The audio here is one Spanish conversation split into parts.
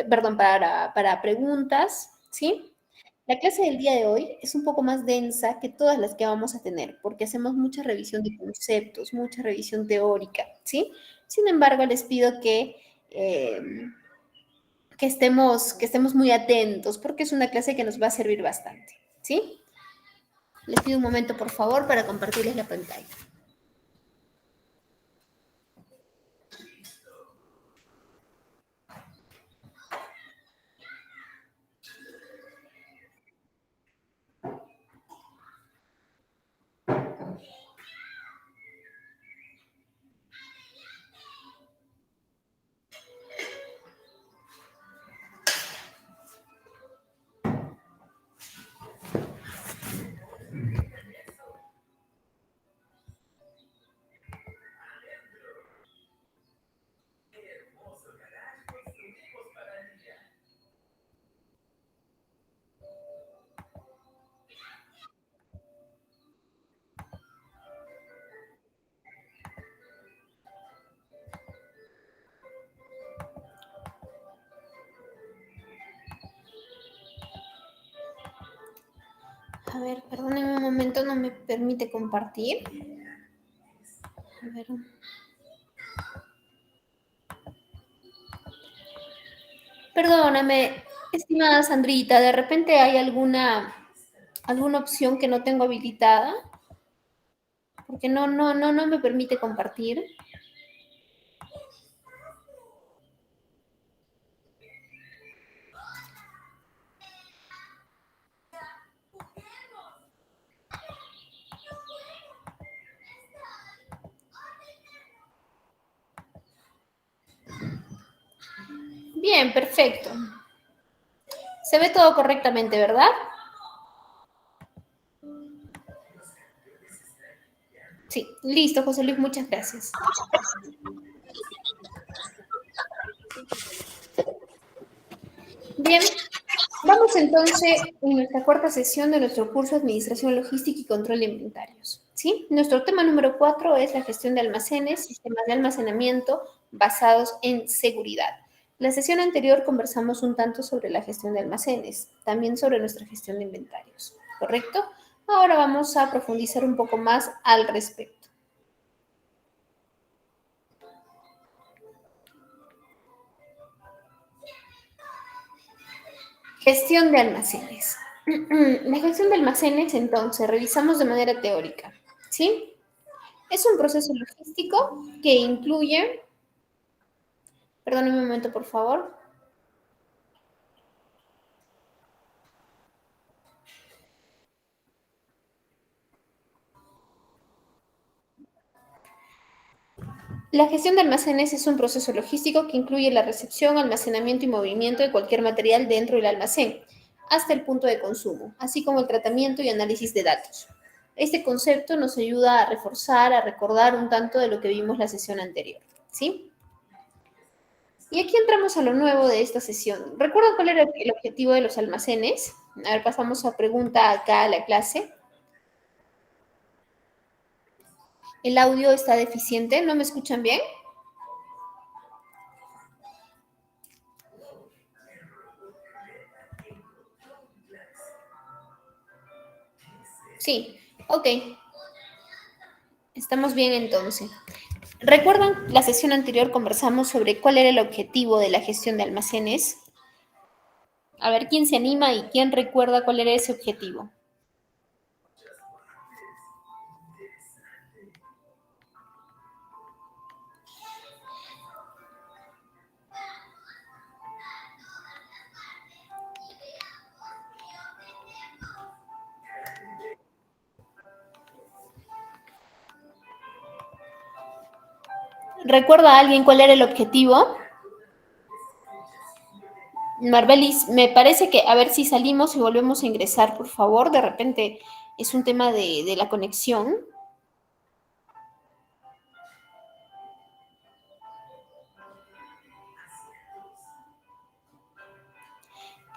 perdón, para preguntas, ¿sí? La clase del día de hoy es un poco más densa que todas las que vamos a tener, porque hacemos mucha revisión de conceptos, mucha revisión teórica, ¿sí? Sin embargo, les pido eh, que estemos muy atentos, porque es una clase que nos va a servir bastante, ¿sí? Les pido un momento, por favor, para compartirles la pantalla. A ver, perdónenme un momento, no me permite compartir. A ver. Perdóname, estimada Sandrita, de repente hay alguna opción que no tengo habilitada, porque no me permite compartir. Bien, perfecto. Se ve todo correctamente, ¿verdad? Sí, listo, José Luis, muchas gracias. Bien, vamos entonces en nuestra cuarta sesión de nuestro curso de Administración Logística y Control de Inventarios. ¿Sí? Nuestro tema número 4 es la gestión de almacenes, sistemas de almacenamiento basados en seguridad. La sesión anterior conversamos un tanto sobre la gestión de almacenes, también sobre nuestra gestión de inventarios, ¿correcto? Ahora vamos a profundizar un poco más al respecto. Gestión de almacenes. La gestión de almacenes, entonces, revisamos de manera teórica, ¿sí? Es un proceso logístico que incluye, perdónenme un momento, por favor. La gestión de almacenes es un proceso logístico que incluye la recepción, almacenamiento y movimiento de cualquier material dentro del almacén, hasta el punto de consumo, así como el tratamiento y análisis de datos. Este concepto nos ayuda a reforzar, a recordar un tanto de lo que vimos la sesión anterior, ¿sí? Y aquí entramos a lo nuevo de esta sesión. ¿Recuerdan cuál era el objetivo de los almacenes? A ver, pasamos a pregunta acá a la clase. ¿El audio está deficiente? ¿No me escuchan bien? Sí, ok. Estamos bien entonces. ¿Recuerdan la sesión anterior conversamos sobre cuál era el objetivo de la gestión de almacenes? A ver quién se anima y quién recuerda cuál era ese objetivo. ¿Recuerda a alguien cuál era el objetivo? Marbelis, me parece que, a ver si salimos y volvemos a ingresar, por favor. De repente es un tema de la conexión.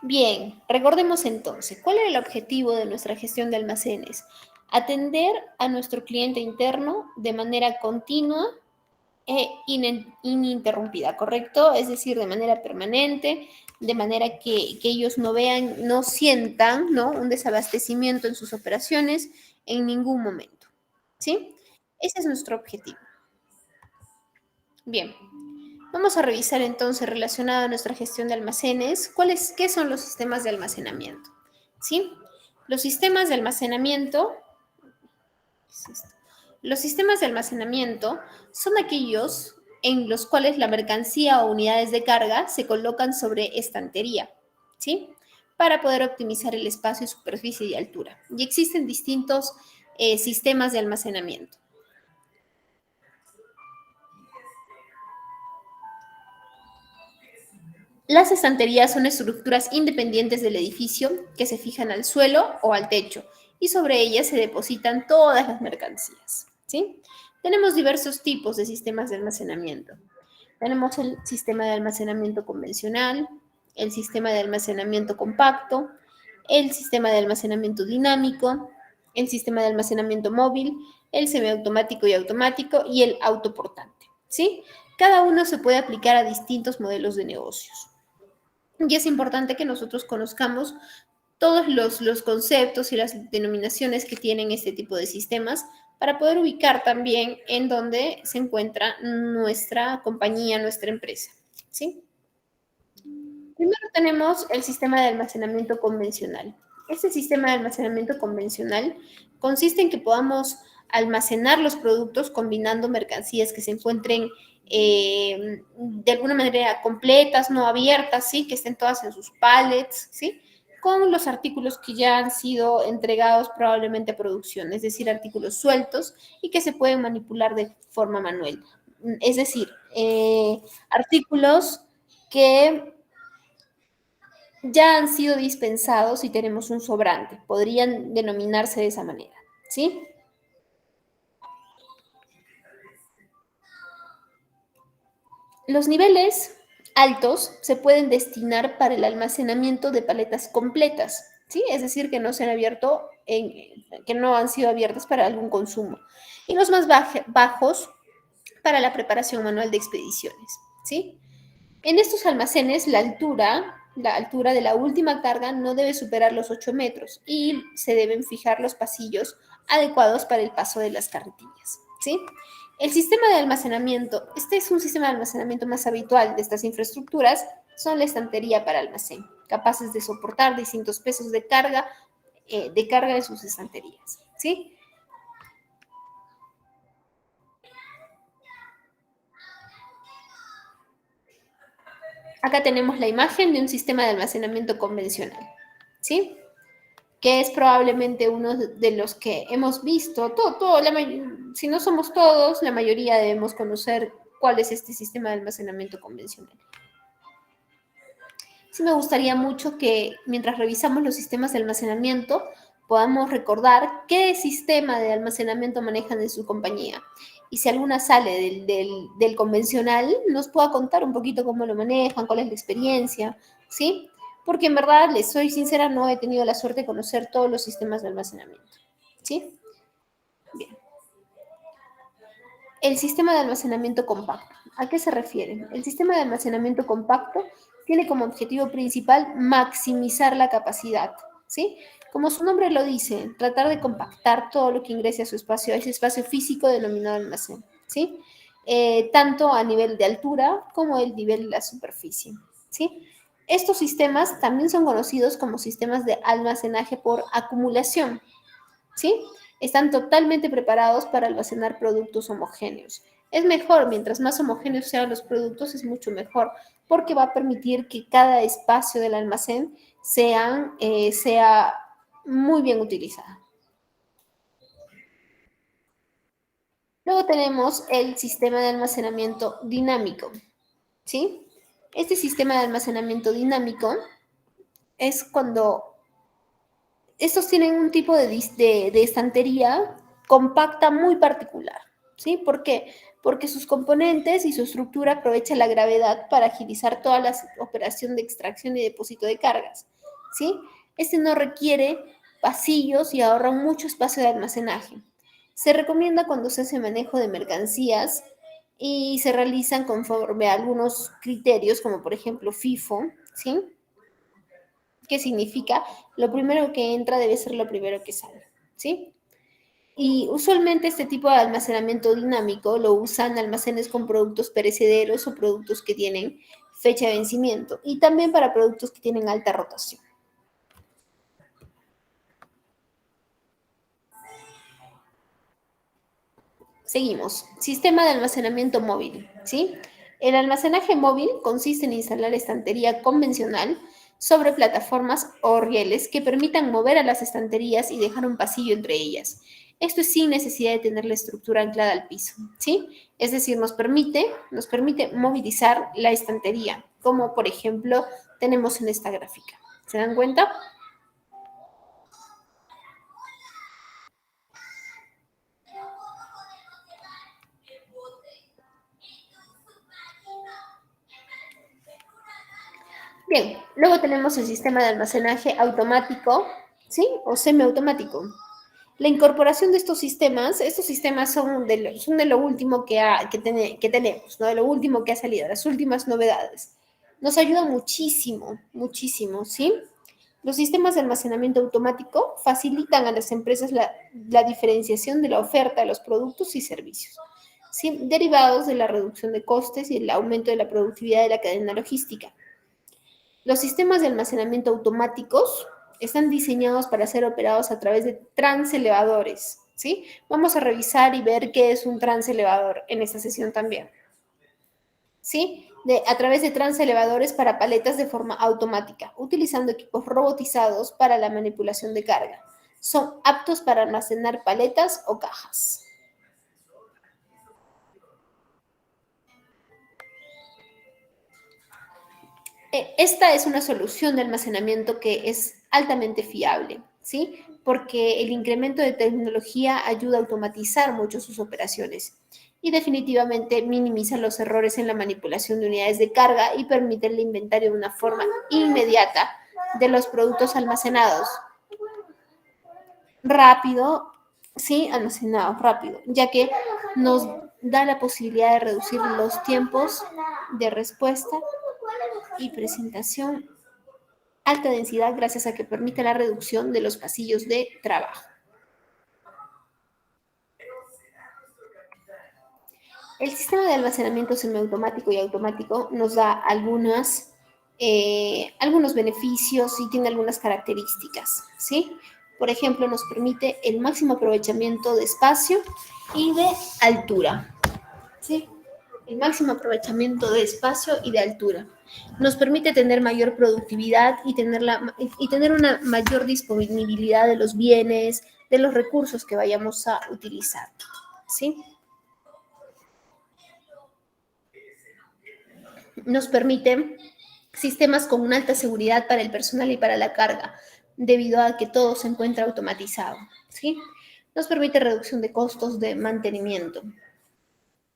Bien, recordemos entonces, ¿cuál era el objetivo de nuestra gestión de almacenes? Atender a nuestro cliente interno de manera continua ininterrumpida, ¿correcto? Es decir, de manera permanente, de manera que ellos no vean, no sientan, ¿no? Un desabastecimiento en sus operaciones en ningún momento, ¿sí? Ese es nuestro objetivo. Bien, vamos a revisar entonces relacionado a nuestra gestión de almacenes, qué son los sistemas de almacenamiento, ¿sí? Los sistemas de almacenamiento, ¿qué es esto? Los sistemas de almacenamiento son aquellos en los cuales la mercancía o unidades de carga se colocan sobre estantería, ¿sí? Para poder optimizar el espacio, superficie y altura. Y existen distintos sistemas de almacenamiento. Las estanterías son estructuras independientes del edificio que se fijan al suelo o al techo y sobre ellas se depositan todas las mercancías, ¿sí? Tenemos diversos tipos de sistemas de almacenamiento. Tenemos el sistema de almacenamiento convencional, el sistema de almacenamiento compacto, el sistema de almacenamiento dinámico, el sistema de almacenamiento móvil, el semiautomático y automático y el autoportante, ¿sí? Cada uno se puede aplicar a distintos modelos de negocios. Y es importante que nosotros conozcamos todos los conceptos y las denominaciones que tienen este tipo de sistemas para poder ubicar también en dónde se encuentra nuestra compañía, nuestra empresa, ¿sí? Primero tenemos el sistema de almacenamiento convencional. Este sistema de almacenamiento convencional consiste en que podamos almacenar los productos combinando mercancías que se encuentren de alguna manera completas, no abiertas, ¿sí? Que estén todas en sus pallets, ¿sí? Con los artículos que ya han sido entregados probablemente a producción, es decir, artículos sueltos y que se pueden manipular de forma manual. Es decir, artículos que ya han sido dispensados y tenemos un sobrante. Podrían denominarse de esa manera, ¿sí? Los niveles altos se pueden destinar para el almacenamiento de paletas completas, ¿sí? Es decir, que no se han abierto, que no han sido abiertas para algún consumo. Y los más bajos para la preparación manual de expediciones, ¿sí? En estos almacenes, la altura de la última carga no debe superar los 8 metros y se deben fijar los pasillos adecuados para el paso de las carretillas, ¿sí? El sistema de almacenamiento, este es un sistema de almacenamiento más habitual de estas infraestructuras, son la estantería para almacén, capaces de soportar distintos pesos de carga de sus estanterías, ¿sí? Acá tenemos la imagen de un sistema de almacenamiento convencional, ¿sí? Que es probablemente uno de los que hemos visto, si no somos todos, la mayoría debemos conocer cuál es este sistema de almacenamiento convencional. Sí me gustaría mucho que mientras revisamos los sistemas de almacenamiento podamos recordar qué sistema de almacenamiento manejan en su compañía. Y si alguna sale del convencional, nos pueda contar un poquito cómo lo manejan, cuál es la experiencia, ¿sí? Porque en verdad, les soy sincera, no he tenido la suerte de conocer todos los sistemas de almacenamiento, ¿sí? Bien. El sistema de almacenamiento compacto. ¿A qué se refiere? El sistema de almacenamiento compacto tiene como objetivo principal maximizar la capacidad, ¿sí? Como su nombre lo dice, tratar de compactar todo lo que ingrese a ese espacio físico denominado almacén, ¿sí? Tanto a nivel de altura como el nivel de la superficie, ¿sí? Estos sistemas también son conocidos como sistemas de almacenaje por acumulación, ¿sí? Están totalmente preparados para almacenar productos homogéneos. Es mejor, mientras más homogéneos sean los productos, es mucho mejor, porque va a permitir que cada espacio del almacén sea muy bien utilizado. Luego tenemos el sistema de almacenamiento dinámico, ¿sí? Este sistema de almacenamiento dinámico es cuando estos tienen un tipo de estantería compacta muy particular, ¿sí? ¿Por qué? Porque sus componentes y su estructura aprovechan la gravedad para agilizar toda la operación de extracción y depósito de cargas, ¿sí? Este no requiere pasillos y ahorra mucho espacio de almacenaje. Se recomienda cuando se hace manejo de mercancías y se realizan conforme a algunos criterios, como por ejemplo FIFO, ¿sí? Que significa lo primero que entra debe ser lo primero que sale, ¿sí? Y usualmente este tipo de almacenamiento dinámico lo usan almacenes con productos perecederos o productos que tienen fecha de vencimiento y también para productos que tienen alta rotación. Seguimos. Sistema de almacenamiento móvil, ¿sí? El almacenaje móvil consiste en instalar estantería convencional sobre plataformas o rieles que permitan mover a las estanterías y dejar un pasillo entre ellas. Esto es sin necesidad de tener la estructura anclada al piso, ¿sí? Es decir, nos permite movilizar la estantería, como por ejemplo tenemos en esta gráfica. ¿Se dan cuenta? Bien, luego tenemos el sistema de almacenaje automático, ¿sí? O semiautomático. La incorporación de estos sistemas son de lo último que tenemos, ¿no? De lo último que ha salido, las últimas novedades. Nos ayuda muchísimo, muchísimo, ¿sí? Los sistemas de almacenamiento automático facilitan a las empresas la diferenciación de la oferta de los productos y servicios, ¿sí? Derivados de la reducción de costes y el aumento de la productividad de la cadena logística. Los sistemas de almacenamiento automáticos están diseñados para ser operados a través de transelevadores, ¿sí? Vamos a revisar y ver qué es un transelevador en esta sesión también, ¿sí? A través de transelevadores para paletas de forma automática, utilizando equipos robotizados para la manipulación de carga. Son aptos para almacenar paletas o cajas. Esta es una solución de almacenamiento que es altamente fiable, ¿sí? Porque el incremento de tecnología ayuda a automatizar mucho sus operaciones y definitivamente minimiza los errores en la manipulación de unidades de carga y permite el inventario de una forma inmediata de los productos almacenados. Rápido, sí, almacenados rápido, ya que nos da la posibilidad de reducir los tiempos de respuesta y presentación alta densidad gracias a que permite la reducción de los pasillos de trabajo. El sistema de almacenamiento semiautomático y automático nos da algunos beneficios y tiene algunas características, ¿sí? Por ejemplo, nos permite el máximo aprovechamiento de espacio y de altura, ¿sí? El máximo aprovechamiento de espacio y de altura. Nos permite tener mayor productividad y tener una mayor disponibilidad de los bienes, de los recursos que vayamos a utilizar, ¿sí? Nos permite sistemas con una alta seguridad para el personal y para la carga, debido a que todo se encuentra automatizado, ¿sí? Nos permite reducción de costos de mantenimiento.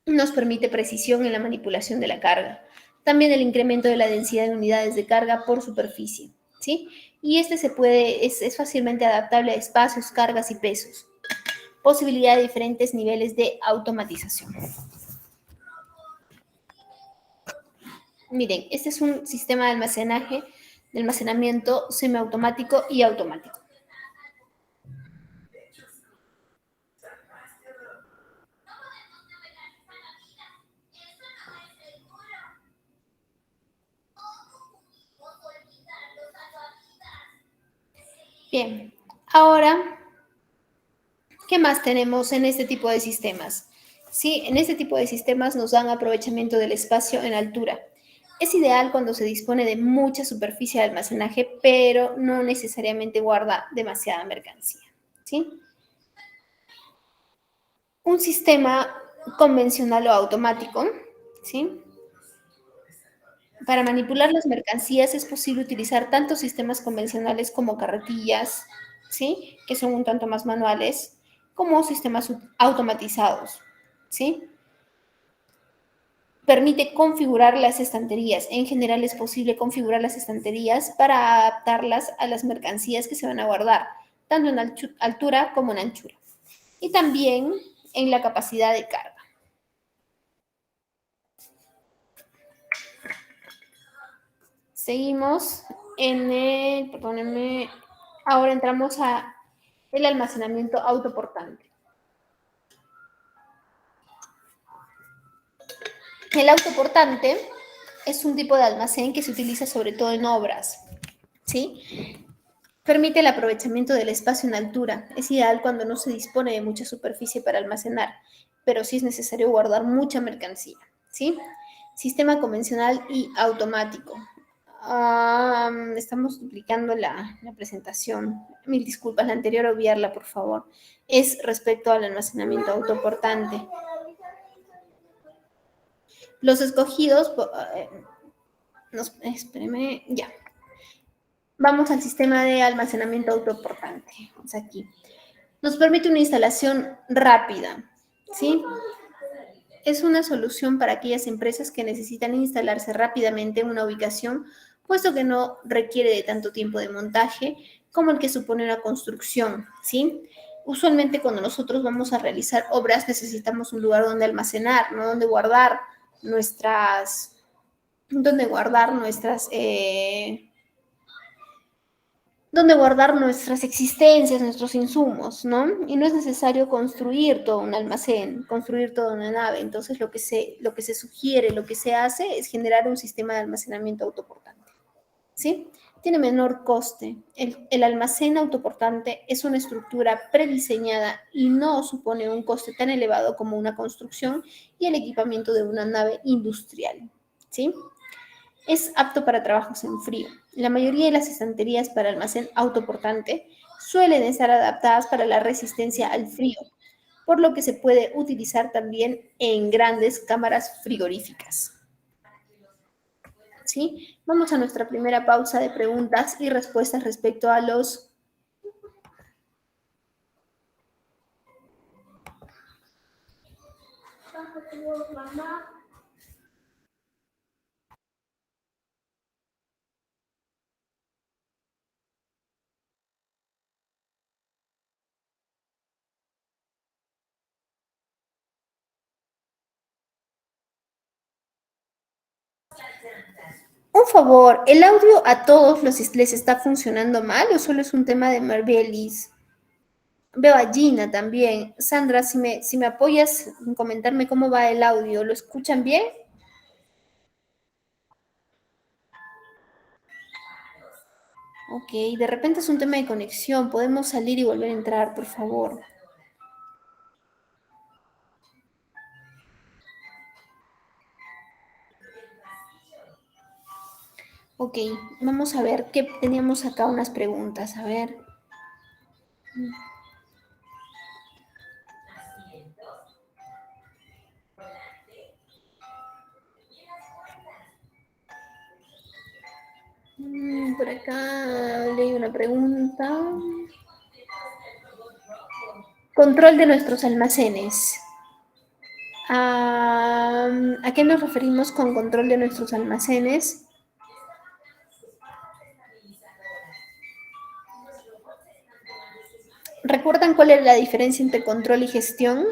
Nos permite precisión en la manipulación de la carga. También el incremento de la densidad de unidades de carga por superficie, ¿sí? Y es fácilmente adaptable a espacios, cargas y pesos. Posibilidad de diferentes niveles de automatización. Miren, este es un sistema de almacenamiento semiautomático y automático. Bien, ahora, ¿qué más tenemos en este tipo de sistemas? Sí, en este tipo de sistemas nos dan aprovechamiento del espacio en altura. Es ideal cuando se dispone de mucha superficie de almacenaje, pero no necesariamente guarda demasiada mercancía, ¿sí? Un sistema convencional o automático, ¿sí? Para manipular las mercancías es posible utilizar tanto sistemas convencionales como carretillas, ¿sí? Que son un tanto más manuales, como sistemas automatizados, ¿sí? Permite configurar las estanterías. En general es posible configurar las estanterías para adaptarlas a las mercancías que se van a guardar, tanto en altura como en anchura. Y también en la capacidad de carga. Seguimos perdónenme, ahora entramos a el almacenamiento autoportante. El autoportante es un tipo de almacén que se utiliza sobre todo en obras, ¿sí? Permite el aprovechamiento del espacio en altura. Es ideal cuando no se dispone de mucha superficie para almacenar, pero sí es necesario guardar mucha mercancía, ¿sí? Sistema convencional y automático. Estamos duplicando la presentación. Mil disculpas, la anterior obviarla, por favor. Es respecto al almacenamiento autoportante. Los escogidos, espéreme, ya. Vamos al sistema de almacenamiento autoportante. Vamos aquí. Nos permite una instalación rápida, ¿sí? Es una solución para aquellas empresas que necesitan instalarse rápidamente en una ubicación, puesto que no requiere de tanto tiempo de montaje como el que supone una construcción, ¿sí? Usualmente cuando nosotros vamos a realizar obras necesitamos un lugar donde almacenar, ¿no? Donde guardar nuestras existencias, nuestros insumos, ¿no? Y no es necesario construir todo un almacén, construir toda una nave. Entonces, lo que se sugiere, lo que se hace es generar un sistema de almacenamiento autoportante, ¿sí? Tiene menor coste. El almacén autoportante es una estructura prediseñada y no supone un coste tan elevado como una construcción y el equipamiento de una nave industrial, ¿sí? Es apto para trabajos en frío. La mayoría de las estanterías para almacén autoportante suelen estar adaptadas para la resistencia al frío, por lo que se puede utilizar también en grandes cámaras frigoríficas. ¿Sí? Vamos a nuestra primera pausa de preguntas y respuestas respecto a los... Un favor, ¿el audio a todos les está funcionando mal o solo es un tema de Marbelis? Veo a Gina también. Sandra, si me apoyas en comentarme cómo va el audio, ¿lo escuchan bien? Ok, de repente es un tema de conexión. Podemos salir y volver a entrar, por favor. Ok, vamos a ver qué teníamos acá unas preguntas. A ver. Por acá leí una pregunta. Control de nuestros almacenes. ¿A qué nos referimos con control de nuestros almacenes? ¿Recuerdan cuál es la diferencia entre control y gestión?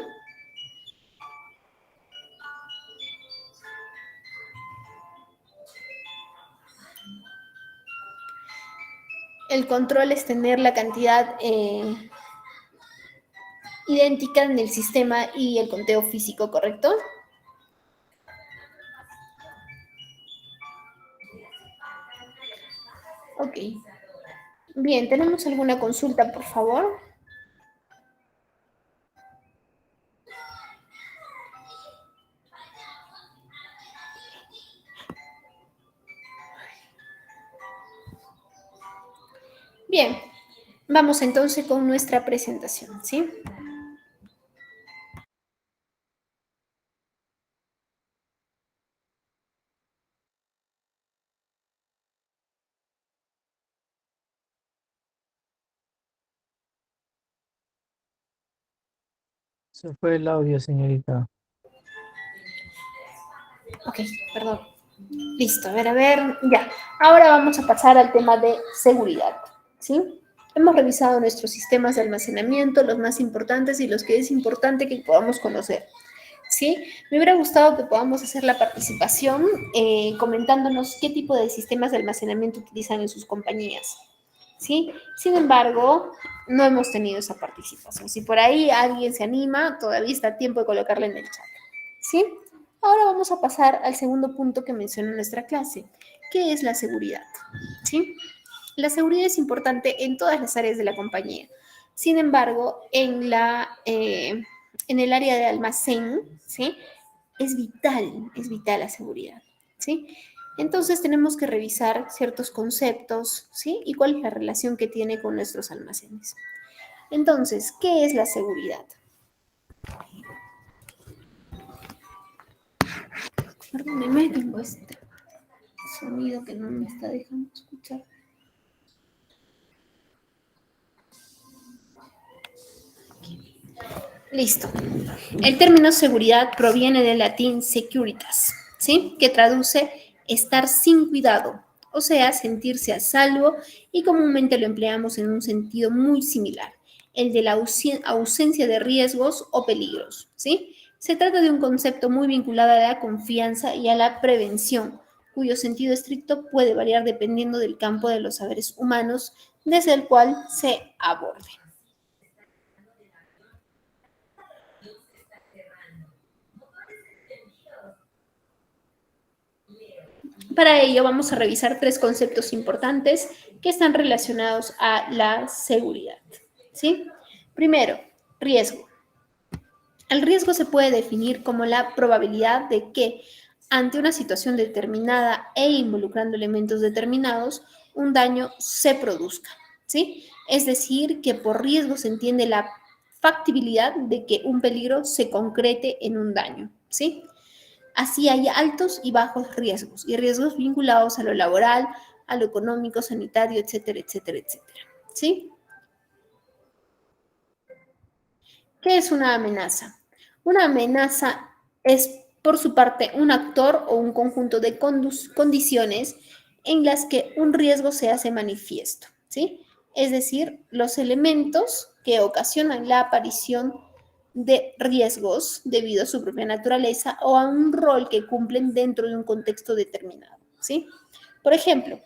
El control es tener la cantidad idéntica en el sistema y el conteo físico, ¿correcto? Ok. Bien, ¿tenemos alguna consulta, por favor? Bien, vamos entonces con nuestra presentación, ¿sí? Se fue el audio, señorita. Ok, perdón. Listo, a ver, ya. Ahora vamos a pasar al tema de seguridad, ¿sí? Hemos revisado nuestros sistemas de almacenamiento, los más importantes y los que es importante que podamos conocer. ¿sí? Me hubiera gustado que podamos hacer la participación comentándonos qué tipo de sistemas de almacenamiento utilizan en sus compañías, ¿sí? Sin embargo, no hemos tenido esa participación. Si por ahí alguien se anima, todavía está a tiempo de colocarla en el chat, ¿sí? Ahora vamos a pasar al segundo punto que menciona nuestra clase, que es la seguridad, ¿sí? La seguridad es importante en todas las áreas de la compañía. Sin embargo, en el área de almacén, ¿sí? Es vital la seguridad, ¿sí? Entonces tenemos que revisar ciertos conceptos, ¿sí? Y cuál es la relación que tiene con nuestros almacenes. Entonces, ¿qué es la seguridad? Perdóneme, tengo este sonido que no me está dejando escuchar. Listo. El término seguridad proviene del latín securitas, ¿sí? Que traduce estar sin cuidado, o sea, sentirse a salvo, y comúnmente lo empleamos en un sentido muy similar, el de la ausencia de riesgos o peligros, ¿sí? Se trata de un concepto muy vinculado a la confianza y a la prevención, cuyo sentido estricto puede variar dependiendo del campo de los saberes humanos desde el cual se aborde. Para ello vamos a revisar tres conceptos importantes que están relacionados a la seguridad, ¿sí? Primero, riesgo. El riesgo se puede definir como la probabilidad de que, ante una situación determinada e involucrando elementos determinados, un daño se produzca, ¿sí? Es decir, que por riesgo se entiende la factibilidad de que un peligro se concrete en un daño, ¿sí? Así hay altos y bajos riesgos, y riesgos vinculados a lo laboral, a lo económico, sanitario, etcétera, etcétera, etcétera. ¿Sí? ¿Qué es una amenaza? Una amenaza es, por su parte, un actor o un conjunto de condiciones en las que un riesgo se hace manifiesto, ¿sí? Es decir, los elementos que ocasionan la aparición de riesgos debido a su propia naturaleza o a un rol que cumplen dentro de un contexto determinado, ¿sí? Por ejemplo,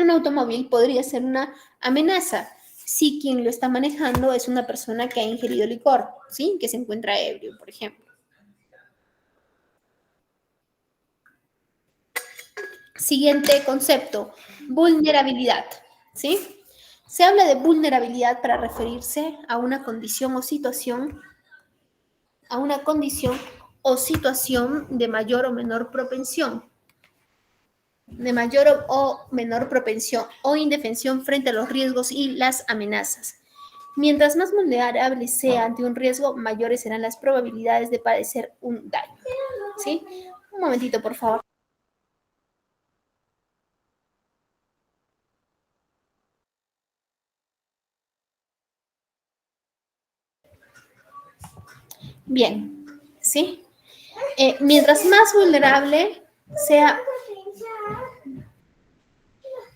un automóvil podría ser una amenaza si quien lo está manejando es una persona que ha ingerido licor, ¿sí? Que se encuentra ebrio, por ejemplo. Siguiente concepto, vulnerabilidad, ¿sí? Se habla de vulnerabilidad para referirse a una condición o situación, de mayor o menor propensión, o indefensión frente a los riesgos y las amenazas. Mientras más vulnerable sea ante un riesgo, mayores serán las probabilidades de padecer un daño. ¿Sí? Un momentito, por favor. Bien, ¿sí? Mientras más vulnerable sea,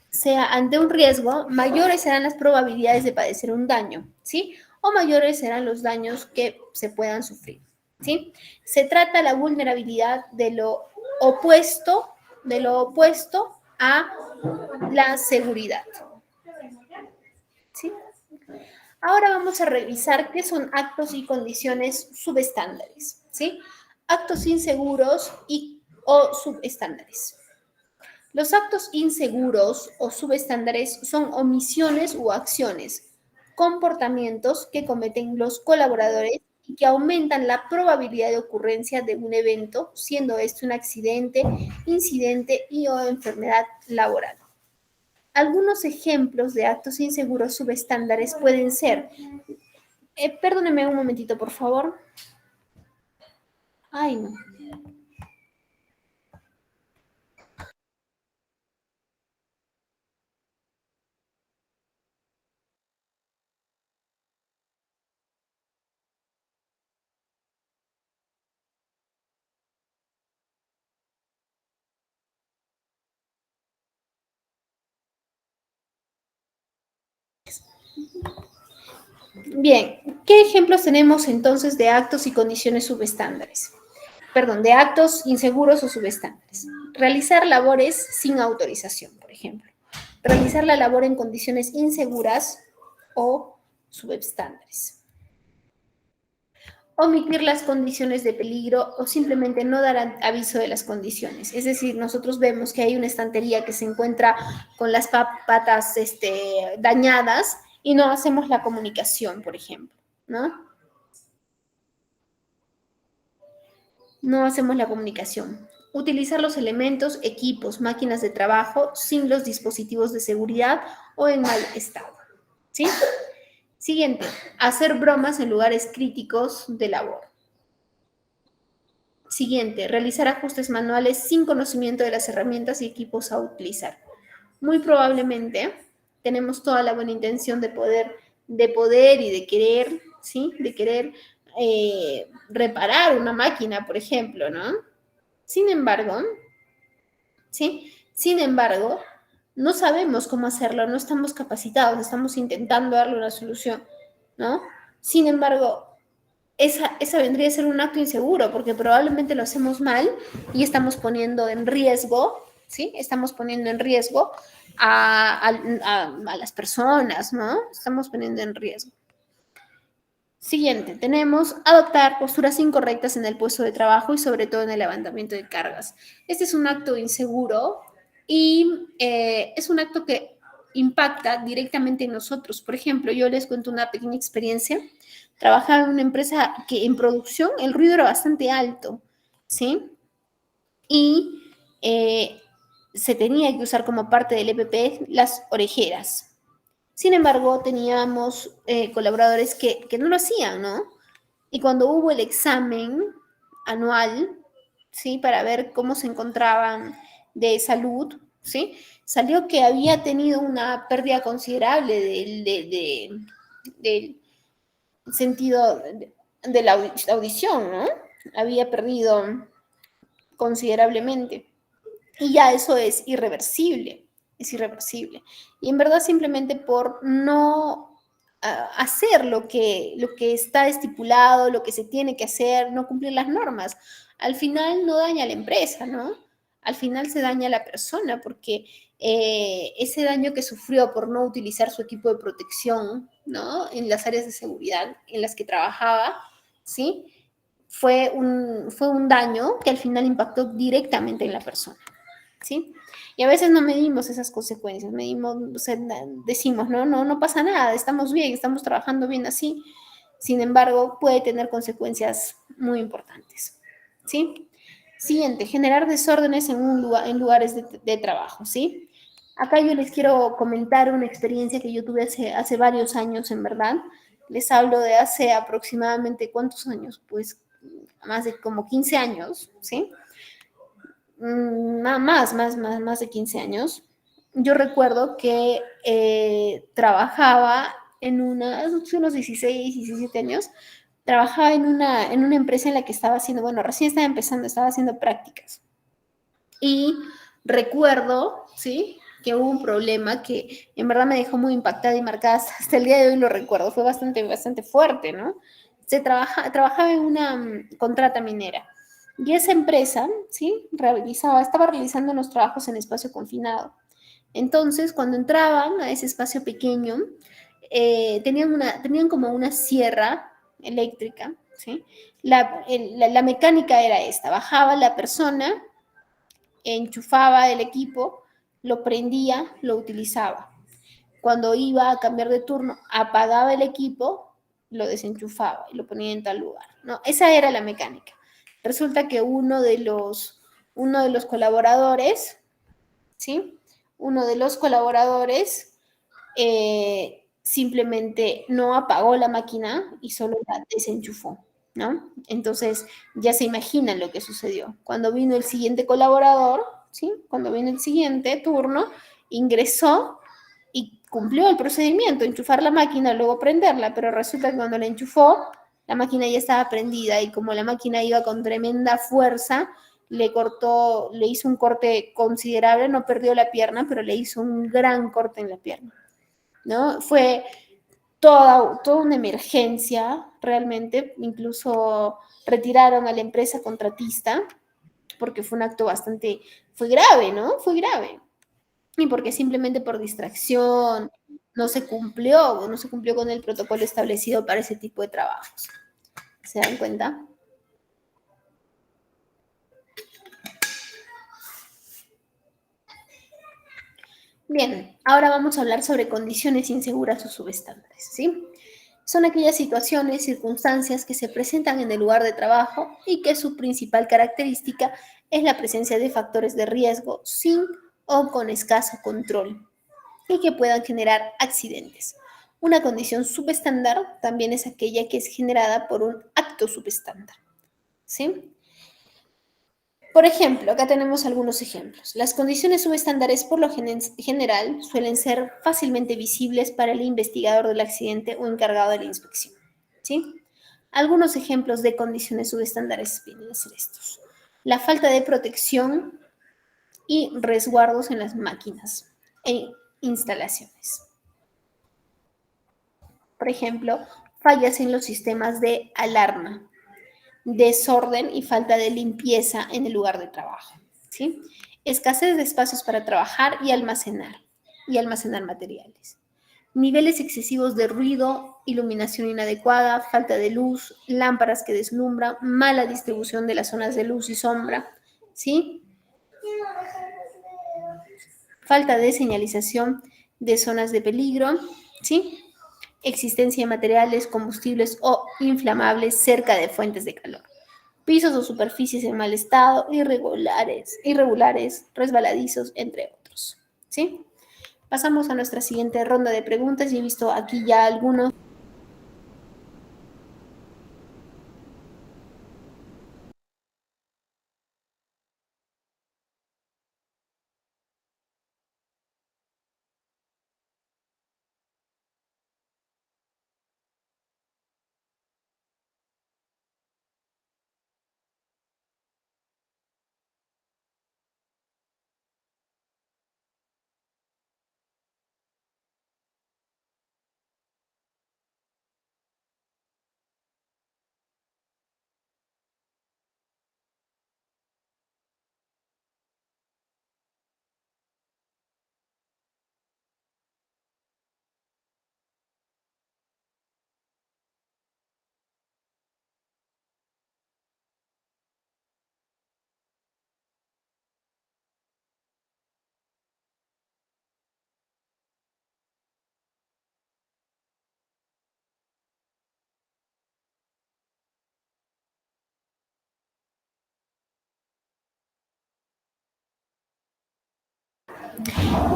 sea ante un riesgo, mayores serán las probabilidades de padecer un daño, ¿sí? O mayores serán los daños que se puedan sufrir, ¿sí? Se trata la vulnerabilidad de lo opuesto a la seguridad, ¿sí? Ahora vamos a revisar qué son actos y condiciones subestándares, ¿sí? Actos inseguros o subestándares. Los actos inseguros o subestándares son omisiones u acciones, comportamientos que cometen los colaboradores y que aumentan la probabilidad de ocurrencia de un evento, siendo este un accidente, incidente y o enfermedad laboral. Algunos ejemplos de actos inseguros subestándares pueden ser, perdóneme un momentito, por favor. Ay, no. Bien, ¿qué ejemplos tenemos entonces de actos y condiciones subestándares? de actos inseguros o subestándares. Realizar labores sin autorización, por ejemplo. Realizar la labor en condiciones inseguras o subestándares. Omitir las condiciones de peligro o simplemente no dar aviso de las condiciones. Es decir, nosotros vemos que hay una estantería que se encuentra con las patas dañadas y no hacemos la comunicación, por ejemplo, ¿no? No hacemos la comunicación. Utilizar los elementos, equipos, máquinas de trabajo sin los dispositivos de seguridad o en mal estado. ¿Sí? Siguiente, hacer bromas en lugares críticos de labor. Siguiente, realizar ajustes manuales sin conocimiento de las herramientas y equipos a utilizar. Muy probablemente tenemos toda la buena intención de poder y de querer, ¿sí? De querer reparar una máquina, por ejemplo, ¿no? Sin embargo, ¿sí? Sin embargo, no sabemos cómo hacerlo, no estamos capacitados, estamos intentando darle una solución, ¿no? Sin embargo, esa vendría a ser un acto inseguro, porque probablemente lo hacemos mal y estamos poniendo en riesgo, ¿sí? Estamos poniendo en riesgo a las personas, ¿no? Estamos poniendo en riesgo. Siguiente, tenemos adoptar posturas incorrectas en el puesto de trabajo y sobre todo en el levantamiento de cargas. Este es un acto inseguro y es un acto que impacta directamente en nosotros. Por ejemplo, yo les cuento una pequeña experiencia. Trabajaba en una empresa que en producción el ruido era bastante alto, ¿sí? Y se tenía que usar como parte del EPP las orejeras. Sin embargo, teníamos colaboradores que no lo hacían, ¿no? Y cuando hubo el examen anual, ¿sí? Para ver cómo se encontraban de salud, ¿sí? Salió que había tenido una pérdida considerable del sentido de la audición, ¿no? Había perdido considerablemente. Y ya eso es irreversible, es irreversible. Y en verdad simplemente por no hacer lo que está estipulado, lo que se tiene que hacer, no cumplir las normas, al final no daña a la empresa, ¿no? Al final se daña a la persona porque ese daño que sufrió por no utilizar su equipo de protección, ¿no? En las áreas de seguridad en las que trabajaba, ¿sí? Fue un daño que al final impactó directamente en la persona. ¿Sí? Y a veces no medimos esas consecuencias, medimos, o sea, decimos, no pasa nada, estamos bien, estamos trabajando bien así. Sin embargo, puede tener consecuencias muy importantes, ¿sí? Siguiente, generar desórdenes en lugares de trabajo, ¿sí? Acá yo les quiero comentar una experiencia que yo tuve hace varios años, en verdad. Les hablo de hace aproximadamente, ¿cuántos años? Pues más de como 15 años, ¿sí? Más de 15 años, yo recuerdo que trabajaba hace unos 16, 17 años, trabajaba en una empresa en la que estaba haciendo, bueno, recién estaba empezando, estaba haciendo prácticas. Y recuerdo, ¿sí? Que hubo un problema que en verdad me dejó muy impactada y marcada hasta el día de hoy lo recuerdo, fue bastante fuerte, ¿no? Trabajaba en una contrata minera. Y esa empresa, ¿sí? Estaba realizando los trabajos en espacio confinado. Entonces, cuando entraban a ese espacio pequeño, tenían como una sierra eléctrica, ¿sí? La mecánica era esta, bajaba la persona, enchufaba el equipo, lo prendía, lo utilizaba. Cuando iba a cambiar de turno, apagaba el equipo, lo desenchufaba y lo ponía en tal lugar, ¿no? Esa era la mecánica. Resulta que uno de los colaboradores, ¿sí? Uno de los colaboradores simplemente no apagó la máquina y solo la desenchufó, ¿no? Entonces ya se imaginan lo que sucedió. Cuando vino el siguiente colaborador, ¿sí? Cuando vino el siguiente turno, ingresó y cumplió el procedimiento, enchufar la máquina, luego prenderla, pero resulta que cuando la enchufó, la máquina ya estaba prendida y como la máquina iba con tremenda fuerza, le hizo un corte considerable, no perdió la pierna, pero le hizo un gran corte en la pierna, ¿no? toda una emergencia realmente, incluso retiraron a la empresa contratista porque fue un acto bastante, fue grave, ¿no? Fue grave. Y porque simplemente por distracción no se cumplió con el protocolo establecido para ese tipo de trabajos. ¿Se dan cuenta? Bien, ahora vamos a hablar sobre condiciones inseguras o subestándares, ¿sí? Son aquellas situaciones, circunstancias que se presentan en el lugar de trabajo y que su principal característica es la presencia de factores de riesgo sin o con escaso control y que puedan generar accidentes. Una condición subestándar también es aquella que es generada por un acto subestándar, ¿sí? Por ejemplo, acá tenemos algunos ejemplos. Las condiciones subestándares por lo general suelen ser fácilmente visibles para el investigador del accidente o encargado de la inspección, ¿sí? Algunos ejemplos de condiciones subestándares vienen a ser estos. La falta de protección y resguardos en las máquinas e instalaciones. Por ejemplo, fallas en los sistemas de alarma, desorden y falta de limpieza en el lugar de trabajo, ¿sí? Escasez de espacios para trabajar y almacenar materiales. Niveles excesivos de ruido, iluminación inadecuada, falta de luz, lámparas que deslumbran, mala distribución de las zonas de luz y sombra, ¿sí? Falta de señalización de zonas de peligro, ¿sí? Existencia de materiales, combustibles o inflamables cerca de fuentes de calor. Pisos o superficies en mal estado, irregulares, resbaladizos, entre otros. ¿Sí? Pasamos a nuestra siguiente ronda de preguntas y he visto aquí ya algunos.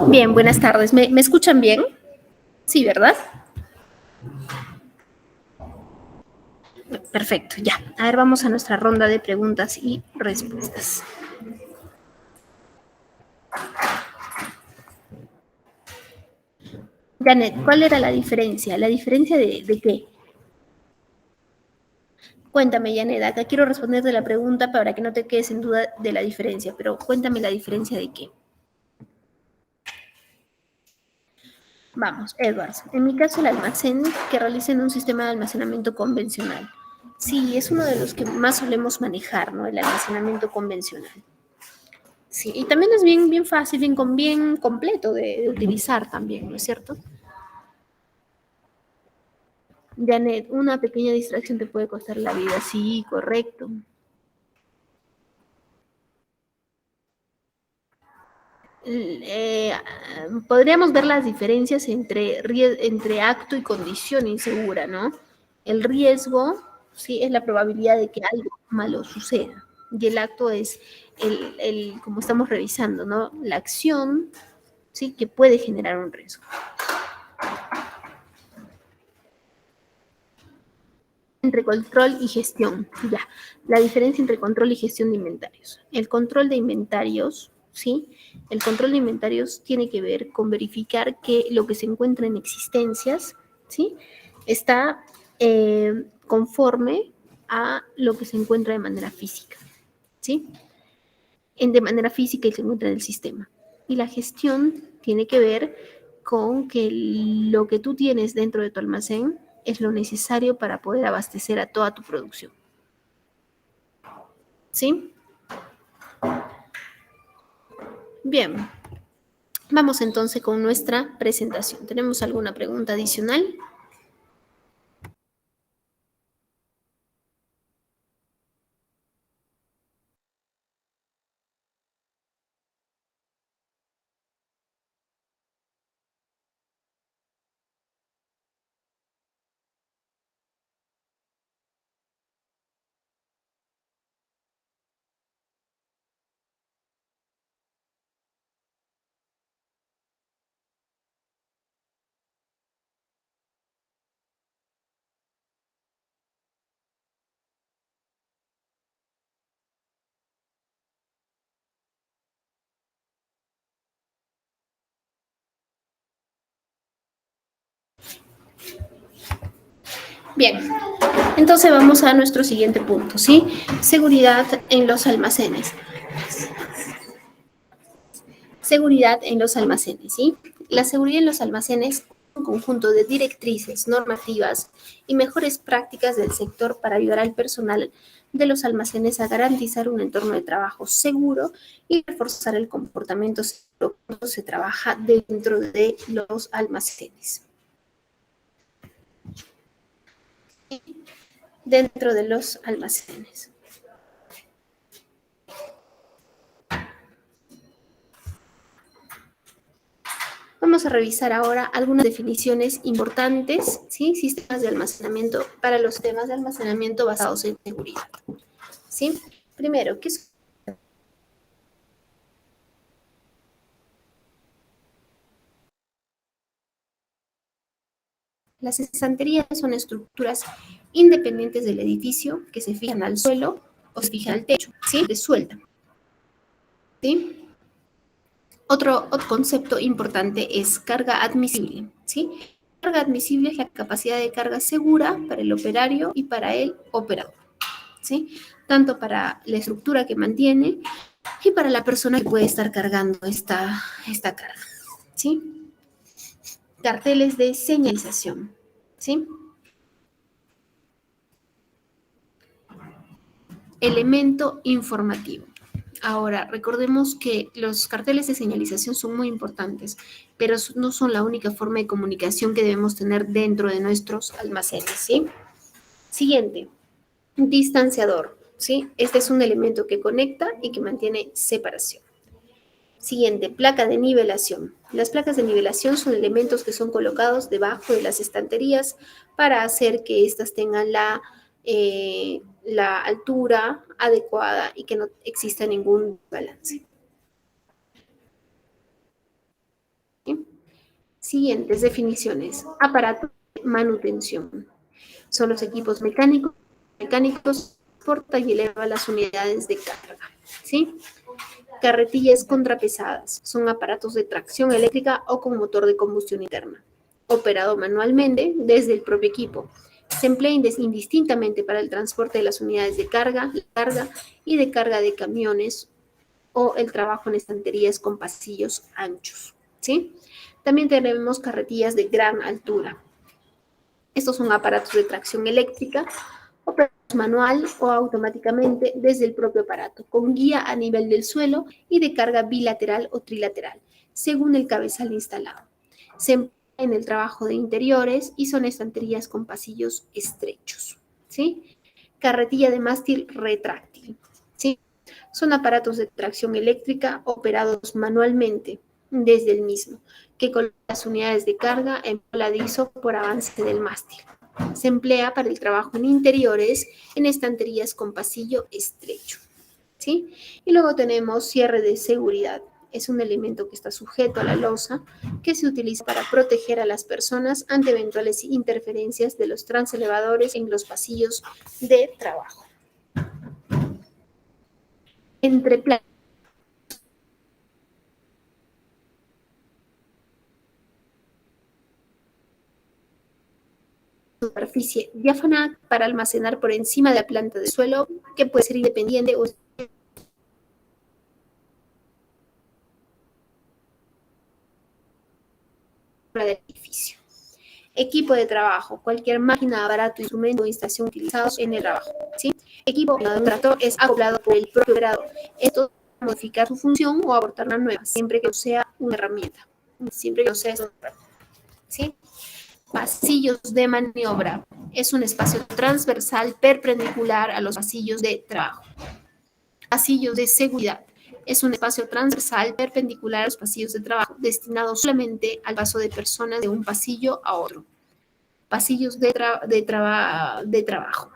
Bien, buenas tardes. ¿Me escuchan bien? Sí, ¿verdad? Perfecto, ya. A ver, vamos a nuestra ronda de preguntas y respuestas. Janet, ¿cuál era la diferencia? ¿La diferencia de qué? Cuéntame, Janet, acá quiero responderte la pregunta para que no te quedes en duda de la diferencia, pero cuéntame la diferencia de qué. Vamos, Edwards. En mi caso, el almacén que realiza en un sistema de almacenamiento convencional. Sí, es uno de los que más solemos manejar, ¿no? El almacenamiento convencional. Sí, y también es bien, bien fácil, bien completo de utilizar también, ¿no es cierto? Janet, una pequeña distracción te puede costar la vida. Sí, correcto. Eh, Podríamos ver las diferencias entre acto y condición insegura, ¿no? El riesgo, sí, es la probabilidad de que algo malo suceda. Y el acto es como estamos revisando, ¿no? La acción, sí, que puede generar un riesgo. Entre control y gestión, ya. La diferencia entre control y gestión de inventarios. El control de inventarios, ¿sí? El control de inventarios tiene que ver con verificar que lo que se encuentra en existencias, ¿sí? Está conforme a lo que se encuentra de manera física, ¿sí? De manera física y se encuentra en el sistema. Y la gestión tiene que ver con que lo que tú tienes dentro de tu almacén es lo necesario para poder abastecer a toda tu producción. ¿Sí? Bien. Vamos entonces con nuestra presentación. ¿Tenemos alguna pregunta adicional? Bien, entonces vamos a nuestro siguiente punto, ¿sí? Seguridad en los almacenes. Seguridad en los almacenes, ¿sí? La seguridad en los almacenes es un conjunto de directrices, normativas y mejores prácticas del sector para ayudar al personal de los almacenes a garantizar un entorno de trabajo seguro y reforzar el comportamiento seguro cuando se trabaja dentro de los almacenes. Dentro de los almacenes. Vamos a revisar ahora algunas definiciones importantes, ¿sí? Sistemas de almacenamiento para los temas de almacenamiento basados en seguridad, ¿sí? Primero, ¿qué es? Las estanterías son estructuras independientes del edificio que se fijan al suelo o se fijan al techo, ¿sí? Se sueltan, ¿sí? Otro concepto importante es carga admisible, ¿sí? Carga admisible es la capacidad de carga segura para el operario y para el operador, ¿sí? Tanto para la estructura que mantiene y para la persona que puede estar cargando esta carga, ¿sí? Carteles de señalización, ¿sí? Elemento informativo. Ahora, recordemos que los carteles de señalización son muy importantes, pero no son la única forma de comunicación que debemos tener dentro de nuestros almacenes, ¿sí? Siguiente, distanciador, ¿sí? Este es un elemento que conecta y que mantiene separación. Siguiente, placa de nivelación. Las placas de nivelación son elementos que son colocados debajo de las estanterías para hacer que éstas tengan la altura adecuada y que no exista ningún balance. ¿Sí? Siguientes definiciones. Aparato de manutención. Son los equipos mecánicos porta y eleva las unidades de carga. ¿Sí? Carretillas contrapesadas. Son aparatos de tracción eléctrica o con motor de combustión interna. Operado manualmente desde el propio equipo. Se emplea indistintamente para el transporte de las unidades de carga y de carga de camiones o el trabajo en estanterías con pasillos anchos. ¿Sí? También tenemos carretillas de gran altura. Estos son aparatos de tracción eléctrica operados manual o automáticamente desde el propio aparato, con guía a nivel del suelo y de carga bilateral o trilateral, según el cabezal instalado. Se emplea en el trabajo de interiores y son estanterías con pasillos estrechos. ¿Sí? Carretilla de mástil retráctil. ¿Sí? Son aparatos de tracción eléctrica operados manualmente desde el mismo, que colocan las unidades de carga en voladizo por avance del mástil. Se emplea para el trabajo en interiores en estanterías con pasillo estrecho, ¿sí? Y luego tenemos cierre de seguridad. Es un elemento que está sujeto a la losa que se utiliza para proteger a las personas ante eventuales interferencias de los transelevadores en los pasillos de trabajo. Entre planos. Superficie diáfana para almacenar por encima de la planta de suelo, que puede ser independiente o sistema del edificio. Equipo de trabajo, cualquier máquina, aparato, instrumento o instalación utilizados en el trabajo. ¿Sí? Equipo de un tractor es acoplado por el propio operador. Esto modificar su función o aportar una nueva, siempre que no sea una herramienta. Siempre que no sea una herramienta. ¿Sí? Pasillos de maniobra. Es un espacio transversal perpendicular a los pasillos de trabajo. Pasillos de seguridad. Es un espacio transversal perpendicular a los pasillos de trabajo, destinado solamente al paso de personas de un pasillo a otro. Pasillos de trabajo.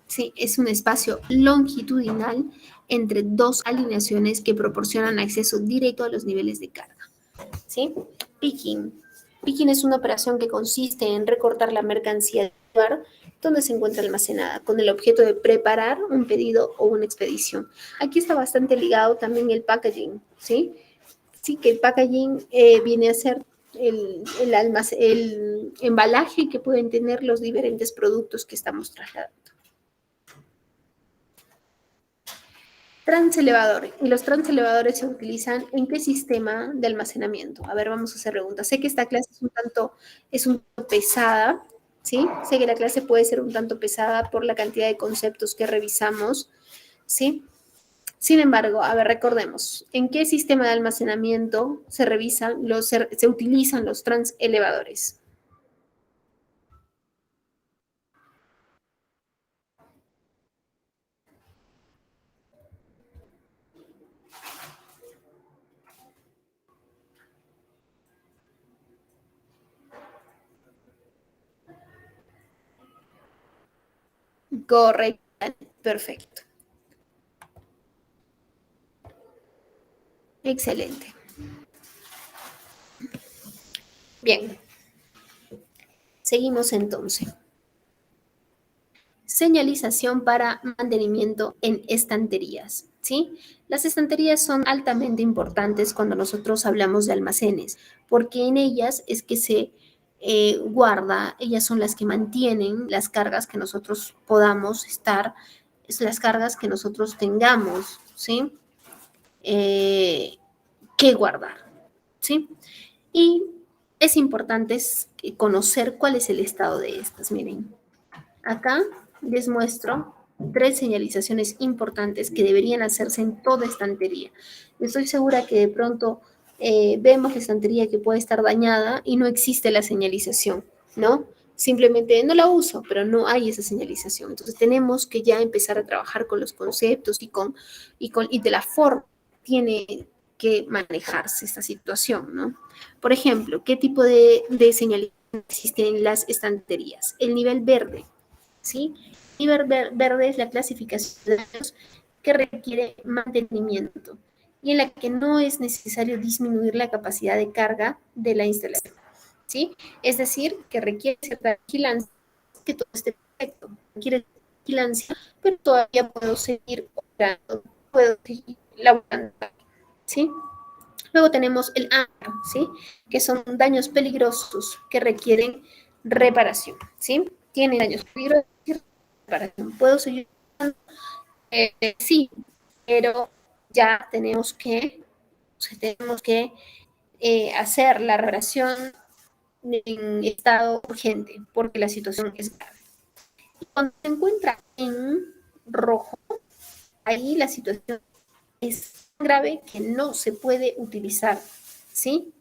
Sí, es un espacio longitudinal entre dos alineaciones que proporcionan acceso directo a los niveles de carga. ¿Sí? Picking. Picking es una operación que consiste en recortar la mercancía del lugar donde se encuentra almacenada, con el objeto de preparar un pedido o una expedición. Aquí está bastante ligado también el packaging, ¿sí? Sí, que el packaging viene a ser el embalaje que pueden tener los diferentes productos que estamos trasladando. Transelevador. ¿Y los transelevadores se utilizan en qué sistema de almacenamiento? A ver, vamos a hacer preguntas. Sé que esta clase es un tanto pesada, ¿sí? Sé que la clase puede ser un tanto pesada por la cantidad de conceptos que revisamos, ¿sí? Sin embargo, a ver, recordemos, ¿en qué sistema de almacenamiento se utilizan los transelevadores? Correcto, perfecto. Excelente. Bien, seguimos entonces. Señalización para mantenimiento en estanterías, ¿sí? Las estanterías son altamente importantes cuando nosotros hablamos de almacenes, porque en ellas es que se guarda, ellas son las que mantienen las cargas que nosotros podamos estar, es las cargas que nosotros tengamos, ¿sí? Eh, que guardar, ¿sí? Y es importante conocer cuál es el estado de estas. Miren, acá les muestro tres señalizaciones importantes que deberían hacerse en toda estantería. Estoy segura que de pronto vemos la estantería que puede estar dañada y no existe la señalización, ¿no? Simplemente no la uso, pero no hay esa señalización. Entonces tenemos que ya empezar a trabajar con los conceptos y de la forma que tiene que manejarse esta situación, ¿no? Por ejemplo, ¿qué tipo de señalización existe en las estanterías? El nivel verde, ¿sí? Nivel verde es la clasificación de daños que requiere mantenimiento y en la que no es necesario disminuir la capacidad de carga de la instalación, ¿sí? Es decir, que requiere cierta vigilancia, que todo esté perfecto, requiere vigilancia, pero todavía puedo seguir operando, puedo seguir laborando, ¿sí? Luego tenemos el AMPAR, ¿sí? Que son daños peligrosos que requieren reparación, ¿sí? Tienen daños peligrosos y reparación. ¿Puedo seguir? Sí, pero ya tenemos que hacer la reparación en estado urgente porque la situación es grave. Y cuando se encuentra en rojo, ahí la situación es tan grave que no se puede utilizar, ¿sí?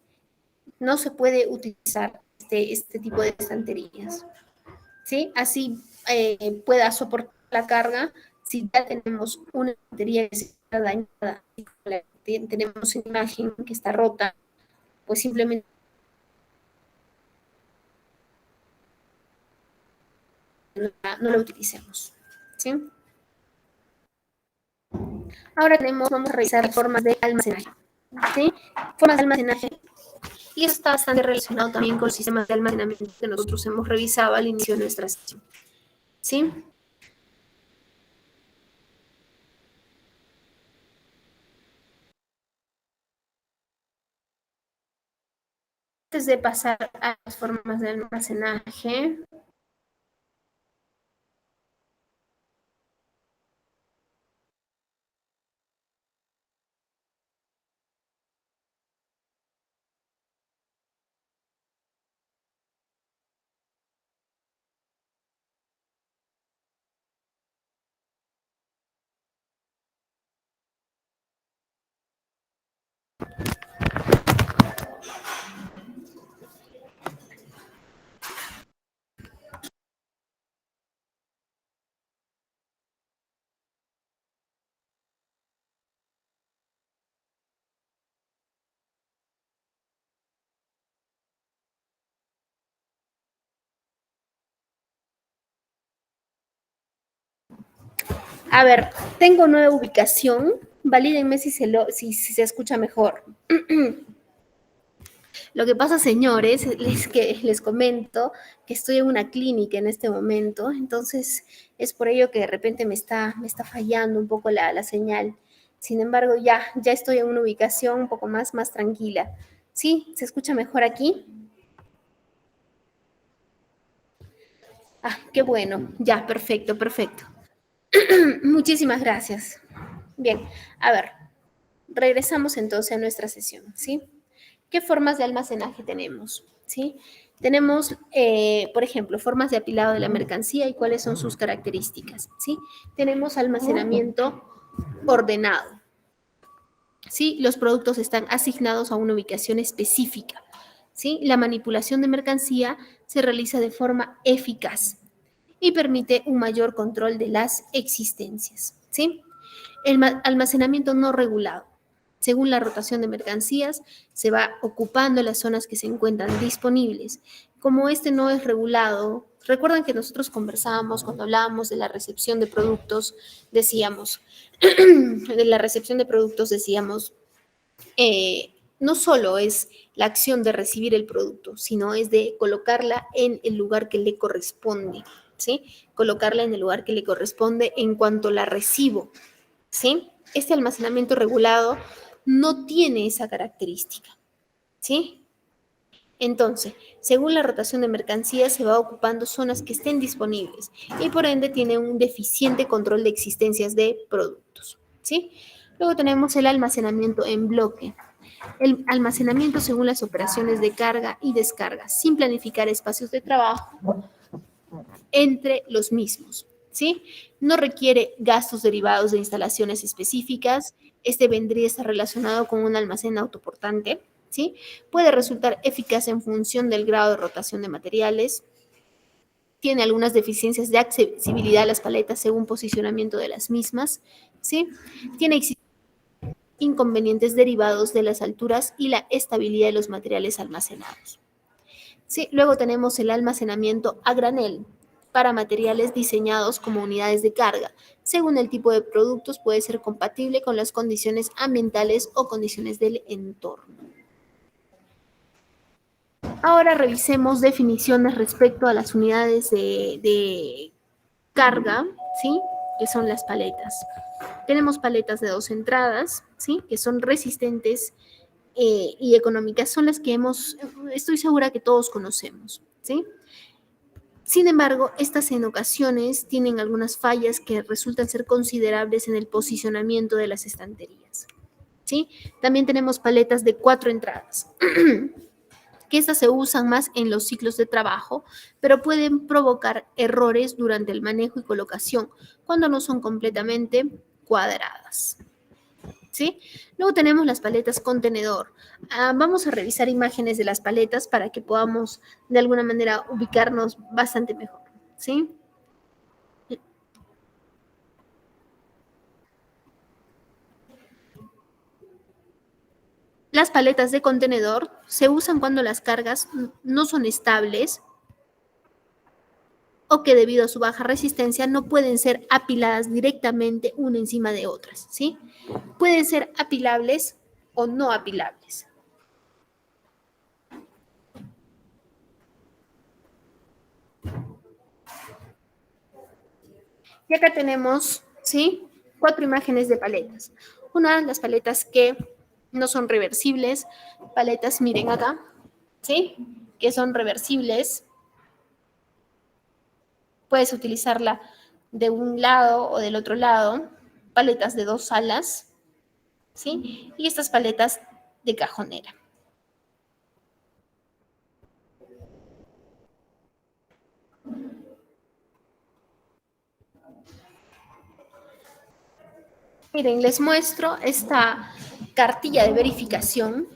No se puede utilizar este tipo de estanterías, ¿sí? Así pueda soportar la carga si ya tenemos una estantería que está dañada, tenemos una imagen que está rota, pues simplemente no la utilicemos, ¿sí? Ahora vamos a revisar formas de almacenaje, ¿sí? Formas de almacenaje. Y esto está bastante relacionado también con el sistema de almacenamiento que nosotros hemos revisado al inicio de nuestra sesión, ¿sí? Antes de pasar a las formas de almacenaje, A ver, tengo nueva ubicación. Valídenme si se escucha mejor. Lo que pasa, señores, es que les comento que estoy en una clínica en este momento, entonces es por ello que de repente me está fallando un poco la señal. Sin embargo, ya estoy en una ubicación un poco más tranquila. ¿Sí? ¿Se escucha mejor aquí? Ah, qué bueno. Ya, perfecto, perfecto. Muchísimas gracias. Bien, a ver, regresamos entonces a nuestra sesión, ¿sí? ¿Qué formas de almacenaje tenemos? ¿Sí? Tenemos, por ejemplo, formas de apilado de la mercancía y cuáles son sus características, ¿sí? Tenemos almacenamiento ordenado, ¿sí? Los productos están asignados a una ubicación específica, ¿sí? La manipulación de mercancía se realiza de forma eficaz y permite un mayor control de las existencias, ¿sí? El almacenamiento no regulado. Según la rotación de mercancías, se va ocupando las zonas que se encuentran disponibles. Como este no es regulado, recuerdan que nosotros conversábamos cuando hablábamos de la recepción de productos, decíamos, de la recepción de productos decíamos, no solo es la acción de recibir el producto, sino es de colocarla en el lugar que le corresponde, ¿sí? Colocarla en el lugar que le corresponde en cuanto la recibo, ¿sí? Este almacenamiento regulado no tiene esa característica, ¿sí? Entonces, según la rotación de mercancías, se va ocupando zonas que estén disponibles y por ende tiene un deficiente control de existencias de productos, ¿sí? Luego tenemos el almacenamiento en bloque. El almacenamiento según las operaciones de carga y descarga, sin planificar espacios de trabajo entre los mismos, ¿sí? No requiere gastos derivados de instalaciones específicas. Este vendría a estar relacionado con un almacén autoportante, ¿sí? Puede resultar eficaz en función del grado de rotación de materiales. Tiene algunas deficiencias de accesibilidad a las paletas según posicionamiento de las mismas, ¿sí? Tiene inconvenientes derivados de las alturas y la estabilidad de los materiales almacenados. Sí, luego tenemos el almacenamiento a granel para materiales diseñados como unidades de carga. Según el tipo de productos, puede ser compatible con las condiciones ambientales o condiciones del entorno. Ahora revisemos definiciones respecto a las unidades de carga, ¿sí? Que son las paletas. Tenemos paletas de 2 entradas, ¿sí? Que son resistentes y económicas, son las que estoy segura que todos conocemos, ¿sí? Sin embargo, estas en ocasiones tienen algunas fallas que resultan ser considerables en el posicionamiento de las estanterías, ¿sí? También tenemos paletas de 4 entradas, que estas se usan más en los ciclos de trabajo, pero pueden provocar errores durante el manejo y colocación cuando no son completamente cuadradas, ¿sí? Luego tenemos las paletas contenedor. Vamos a revisar imágenes de las paletas para que podamos de alguna manera ubicarnos bastante mejor, ¿sí? Las paletas de contenedor se usan cuando las cargas no son estables o que debido a su baja resistencia no pueden ser apiladas directamente una encima de otras, ¿sí? Pueden ser apilables o no apilables. Y acá tenemos, ¿sí? 4 imágenes de paletas. Una, las paletas que no son reversibles, paletas, miren acá, ¿sí? Que son reversibles. Puedes utilizarla de un lado o del otro lado, paletas de 2 alas, ¿sí? Y estas paletas de cajonera. Miren, les muestro esta cartilla de verificación.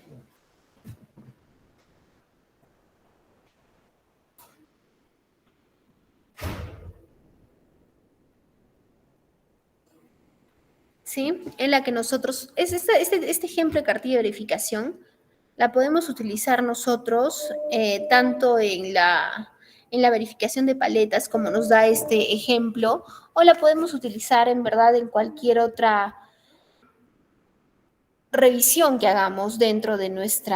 ¿Sí? En la que nosotros, este ejemplo de cartilla de verificación, la podemos utilizar nosotros tanto en la verificación de paletas, como nos da este ejemplo, o la podemos utilizar en verdad en cualquier otra revisión que hagamos dentro de nuestro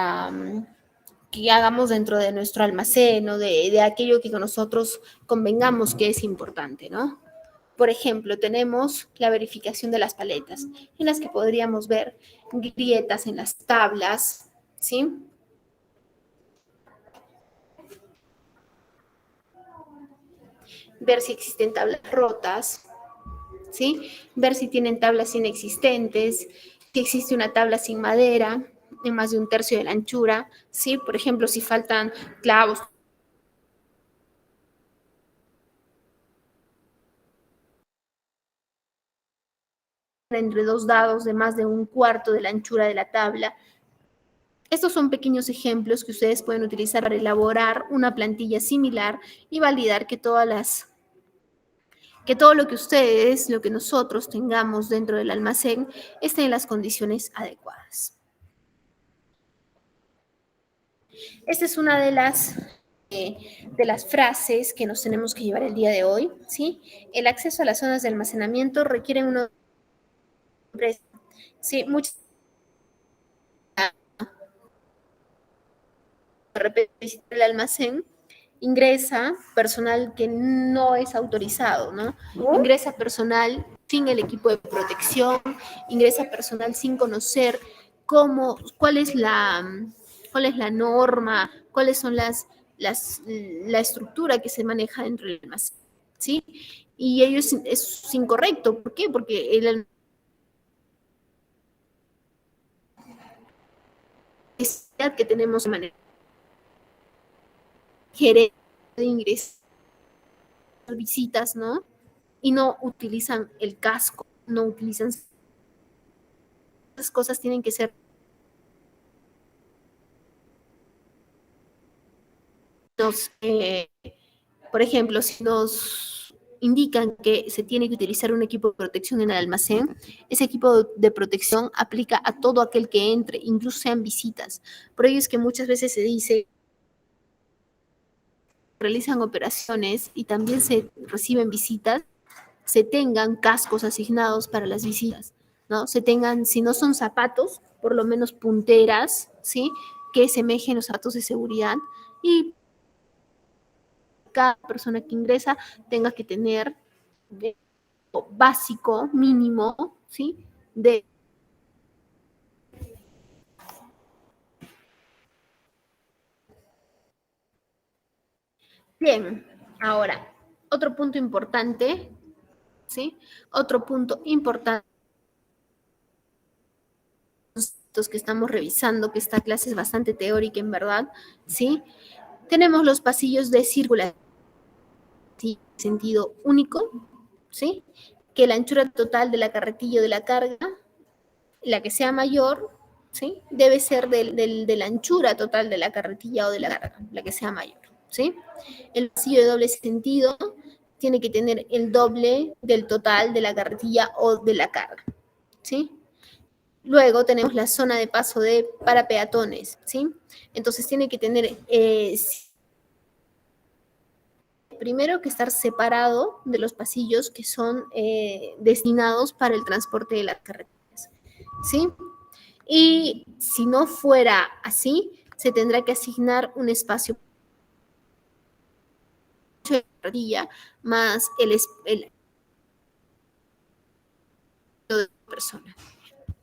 almacén o de aquello que nosotros convengamos que es importante, ¿no? Por ejemplo, tenemos la verificación de las paletas, en las que podríamos ver grietas en las tablas, ¿sí? Ver si existen tablas rotas, ¿sí? Ver si tienen tablas inexistentes, si existe una tabla sin madera, en más de un tercio de la anchura, ¿sí? Por ejemplo, si faltan clavos, entre dos dados de más de un cuarto de la anchura de la tabla. Estos son pequeños ejemplos que ustedes pueden utilizar para elaborar una plantilla similar y validar que todo lo que ustedes, lo que nosotros tengamos dentro del almacén, esté en las condiciones adecuadas. Esta es una de las frases que nos tenemos que llevar el día de hoy, ¿sí? El acceso a las zonas de almacenamiento requiere una empresa, ¿sí? Muchas de repente visitar el almacén, ingresa personal que no es autorizado, ¿no? Ingresa personal sin el equipo de protección, ingresa personal sin conocer cuál es la norma, cuáles son la estructura que se maneja dentro del almacén, ¿sí? Y ello es incorrecto. ¿Por qué? Porque la necesidad que tenemos de manejar gerente de ingresos, visitas, ¿no? Y no utilizan el casco, no utilizan. Las cosas tienen que ser. Nos, por ejemplo, si nos indican que se tiene que utilizar un equipo de protección en el almacén, ese equipo de protección aplica a todo aquel que entre, incluso sean visitas. Por ello es que muchas veces se dice realizan operaciones y también se reciben visitas, se tengan cascos asignados para las visitas, ¿no? Se tengan, si no son zapatos, por lo menos punteras, ¿sí? Que semejen los zapatos de seguridad y cada persona que ingresa tenga que tener básico, mínimo, ¿sí? De bien, ahora, otro punto importante, ¿sí? Otro punto importante que estamos revisando, que esta clase es bastante teórica en verdad, ¿sí? Tenemos los pasillos de circulación, ¿sí? Sentido único, ¿sí? Que la anchura total de la carretilla de la carga, la que sea mayor, ¿sí? Debe ser de la anchura total de la carretilla o de la carga, la que sea mayor, ¿sí? El pasillo de doble sentido tiene que tener el doble del total de la carretilla o de la carga, ¿sí? Luego tenemos la zona de paso para peatones, ¿sí? Entonces tiene que tener, primero que estar separado de los pasillos que son destinados para el transporte de las carreteras, ¿sí? Y si no fuera así, se tendrá que asignar un espacio de carretilla más el de la persona,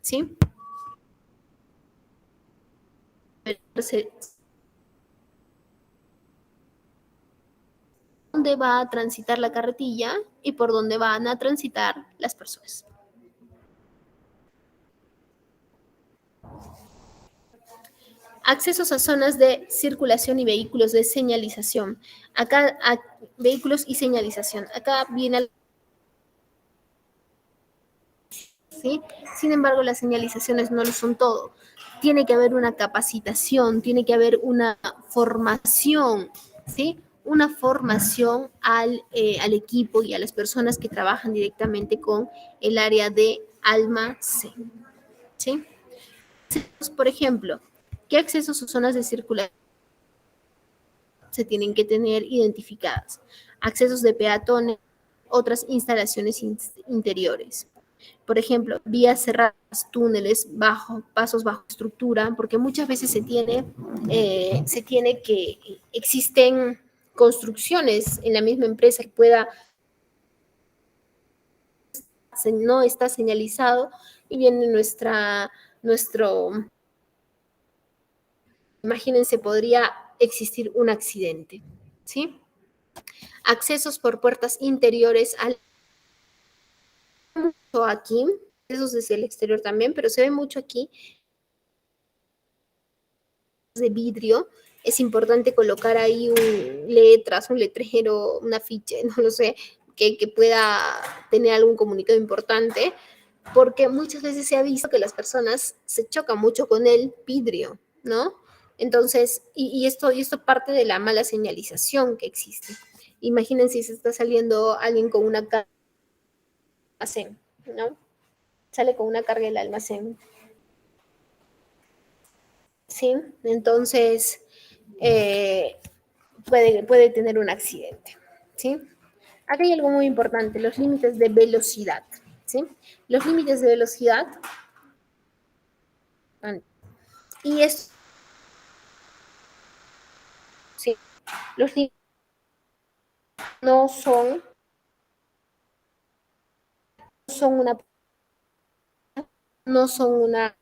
¿sí? Dónde va a transitar la carretilla y por dónde van a transitar las personas. Accesos a zonas de circulación y vehículos de señalización. Acá, vehículos y señalización. Acá viene, ¿sí? Sin embargo, las señalizaciones no lo son todo. Tiene que haber una capacitación, tiene que haber una formación, ¿sí? Una formación al equipo y a las personas que trabajan directamente con el área de almacén, ¿sí? Por ejemplo, ¿qué accesos a zonas de circulación? se tienen que tener identificadas. Accesos de peatones, otras instalaciones interiores. Por ejemplo, vías cerradas, túneles, pasos bajo estructura, porque muchas veces se tiene que existen construcciones en la misma empresa que pueda no está señalizado y viene nuestro, imagínense, podría existir un accidente, ¿sí? Accesos por puertas interiores al aquí, esos desde el exterior también, pero se ve mucho aquí de vidrio. Es importante colocar ahí letras, un letrero, un afiche, no lo sé, que pueda tener algún comunicado importante, porque muchas veces se ha visto que las personas se chocan mucho con el vidrio, ¿no? Entonces, y esto parte de la mala señalización que existe. Imaginen si se está saliendo alguien con una carga del almacén, ¿no? Sale con una carga del almacén, ¿sí? Entonces, eh, puede tener un accidente, ¿sí? Acá hay algo muy importante, los límites de velocidad, ¿sí? Los límites de velocidad, y es, sí, los límites no son, son una, no son una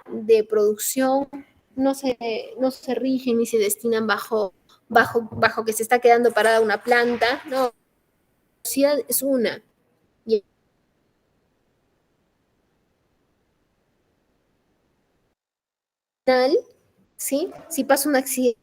de producción, no se rigen ni se destinan bajo que se está quedando parada una planta, no, la velocidad es una. Y al final, ¿sí? Si pasa un accidente,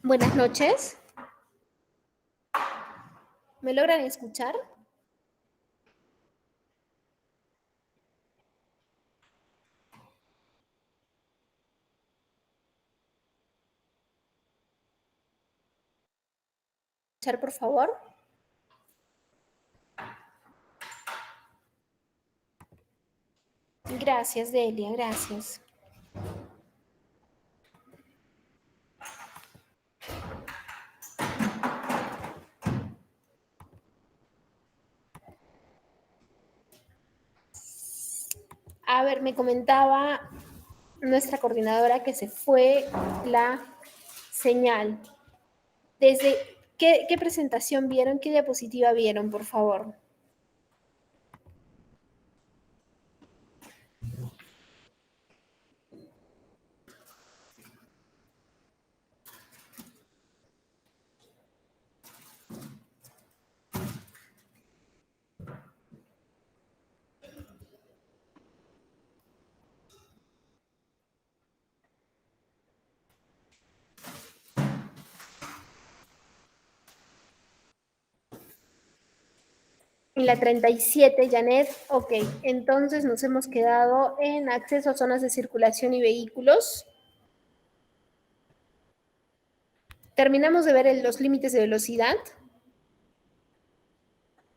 Buenas noches. ¿Me logran escuchar? ¿Escuchar, por favor? Gracias, Delia, gracias. A ver, me comentaba nuestra coordinadora que se fue la señal. ¿Desde qué presentación vieron? ¿Qué diapositiva vieron, por favor? En la 37, Janet. Ok, entonces nos hemos quedado en acceso a zonas de circulación y vehículos. Terminamos de ver los límites de velocidad.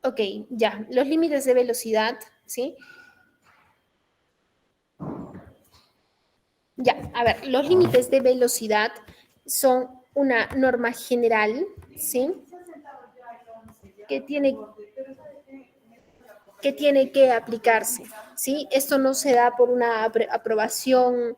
Ok, ya, los límites de velocidad, ¿sí? Ya, a ver, los límites de velocidad son una norma general, ¿sí? Que tiene que aplicarse, ¿sí? Esto no se da por una aprobación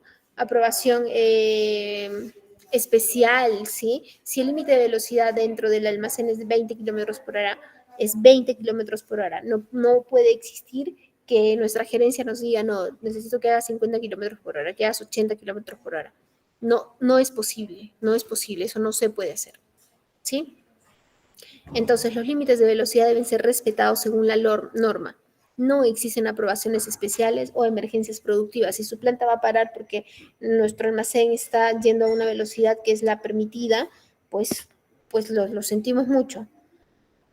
especial, ¿sí? Si el límite de velocidad dentro del almacén es de 20 kilómetros por hora, es 20 kilómetros por hora. No, no puede existir que nuestra gerencia nos diga, no, necesito que hagas 50 kilómetros por hora, que hagas 80 kilómetros por hora. No, no es posible, no es posible, eso no se puede hacer, ¿sí? Entonces, los límites de velocidad deben ser respetados según la norma. No existen aprobaciones especiales o emergencias productivas. Si su planta va a parar porque nuestro almacén está yendo a una velocidad que es la permitida, pues lo sentimos mucho.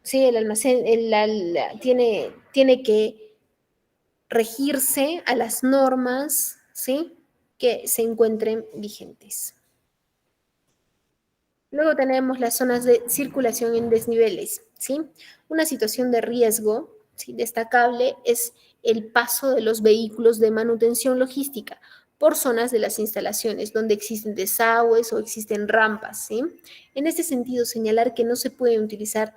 Sí, el almacén tiene que regirse a las normas, ¿sí? Que se encuentren vigentes. Luego tenemos las zonas de circulación en desniveles, ¿sí? Una situación de riesgo, ¿sí? Destacable es el paso de los vehículos de manutención logística por zonas de las instalaciones donde existen desagües o existen rampas, ¿sí? En este sentido, señalar que no se pueden utilizar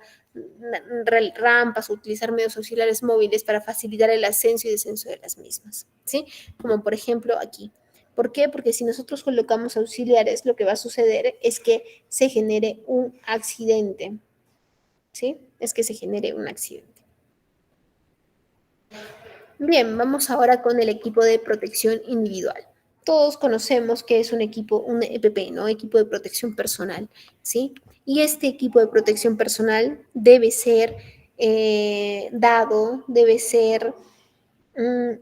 rampas o utilizar medios auxiliares móviles para facilitar el ascenso y descenso de las mismas, ¿sí? Como por ejemplo aquí. ¿Por qué? Porque si nosotros colocamos auxiliares, lo que va a suceder es que se genere un accidente, ¿sí? Es que se genere un accidente. Bien, vamos ahora con el equipo de protección individual. Todos conocemos que es un equipo, un EPP, ¿no? Equipo de protección personal, ¿sí? Y este equipo de protección personal debe ser dado, debe ser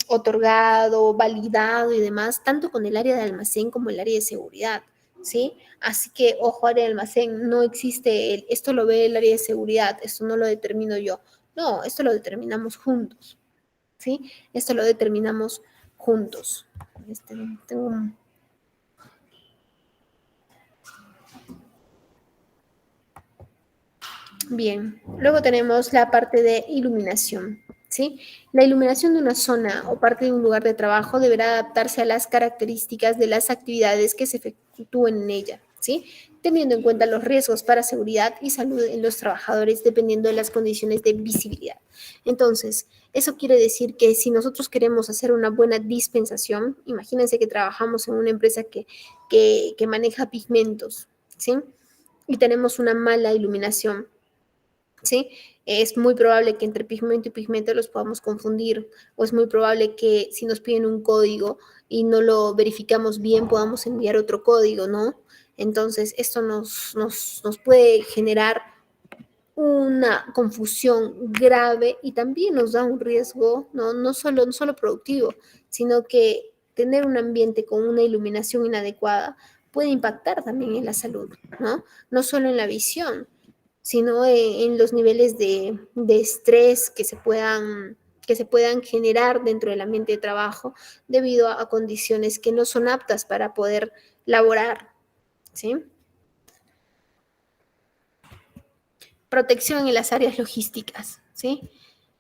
otorgado, validado y demás, tanto con el área de almacén como el área de seguridad, ¿sí? Así que, ojo, área de almacén, no existe esto lo ve el área de seguridad, esto no lo determino yo. No, esto lo determinamos juntos, ¿sí? Esto lo determinamos juntos. Tengo un... Bien, luego tenemos la parte de iluminación, ¿sí? La iluminación de una zona o parte de un lugar de trabajo deberá adaptarse a las características de las actividades que se efectúen en ella, ¿sí? Teniendo en cuenta los riesgos para seguridad y salud en los trabajadores dependiendo de las condiciones de visibilidad. Entonces, eso quiere decir que si nosotros queremos hacer una buena dispensación, imagínense que trabajamos en una empresa que maneja pigmentos, ¿sí? Y tenemos una mala iluminación, ¿sí? Es muy probable que entre pigmento y pigmento los podamos confundir, o es muy probable que si nos piden un código y no lo verificamos bien, podamos enviar otro código, ¿no? Entonces, esto nos puede generar una confusión grave y también nos da un riesgo, no solo productivo, sino que tener un ambiente con una iluminación inadecuada puede impactar también en la salud, ¿no? No solo en la visión, sino en los niveles de estrés que se puedan generar dentro del ambiente de trabajo debido a condiciones que no son aptas para poder laborar, ¿sí? Protección en las áreas logísticas, ¿sí?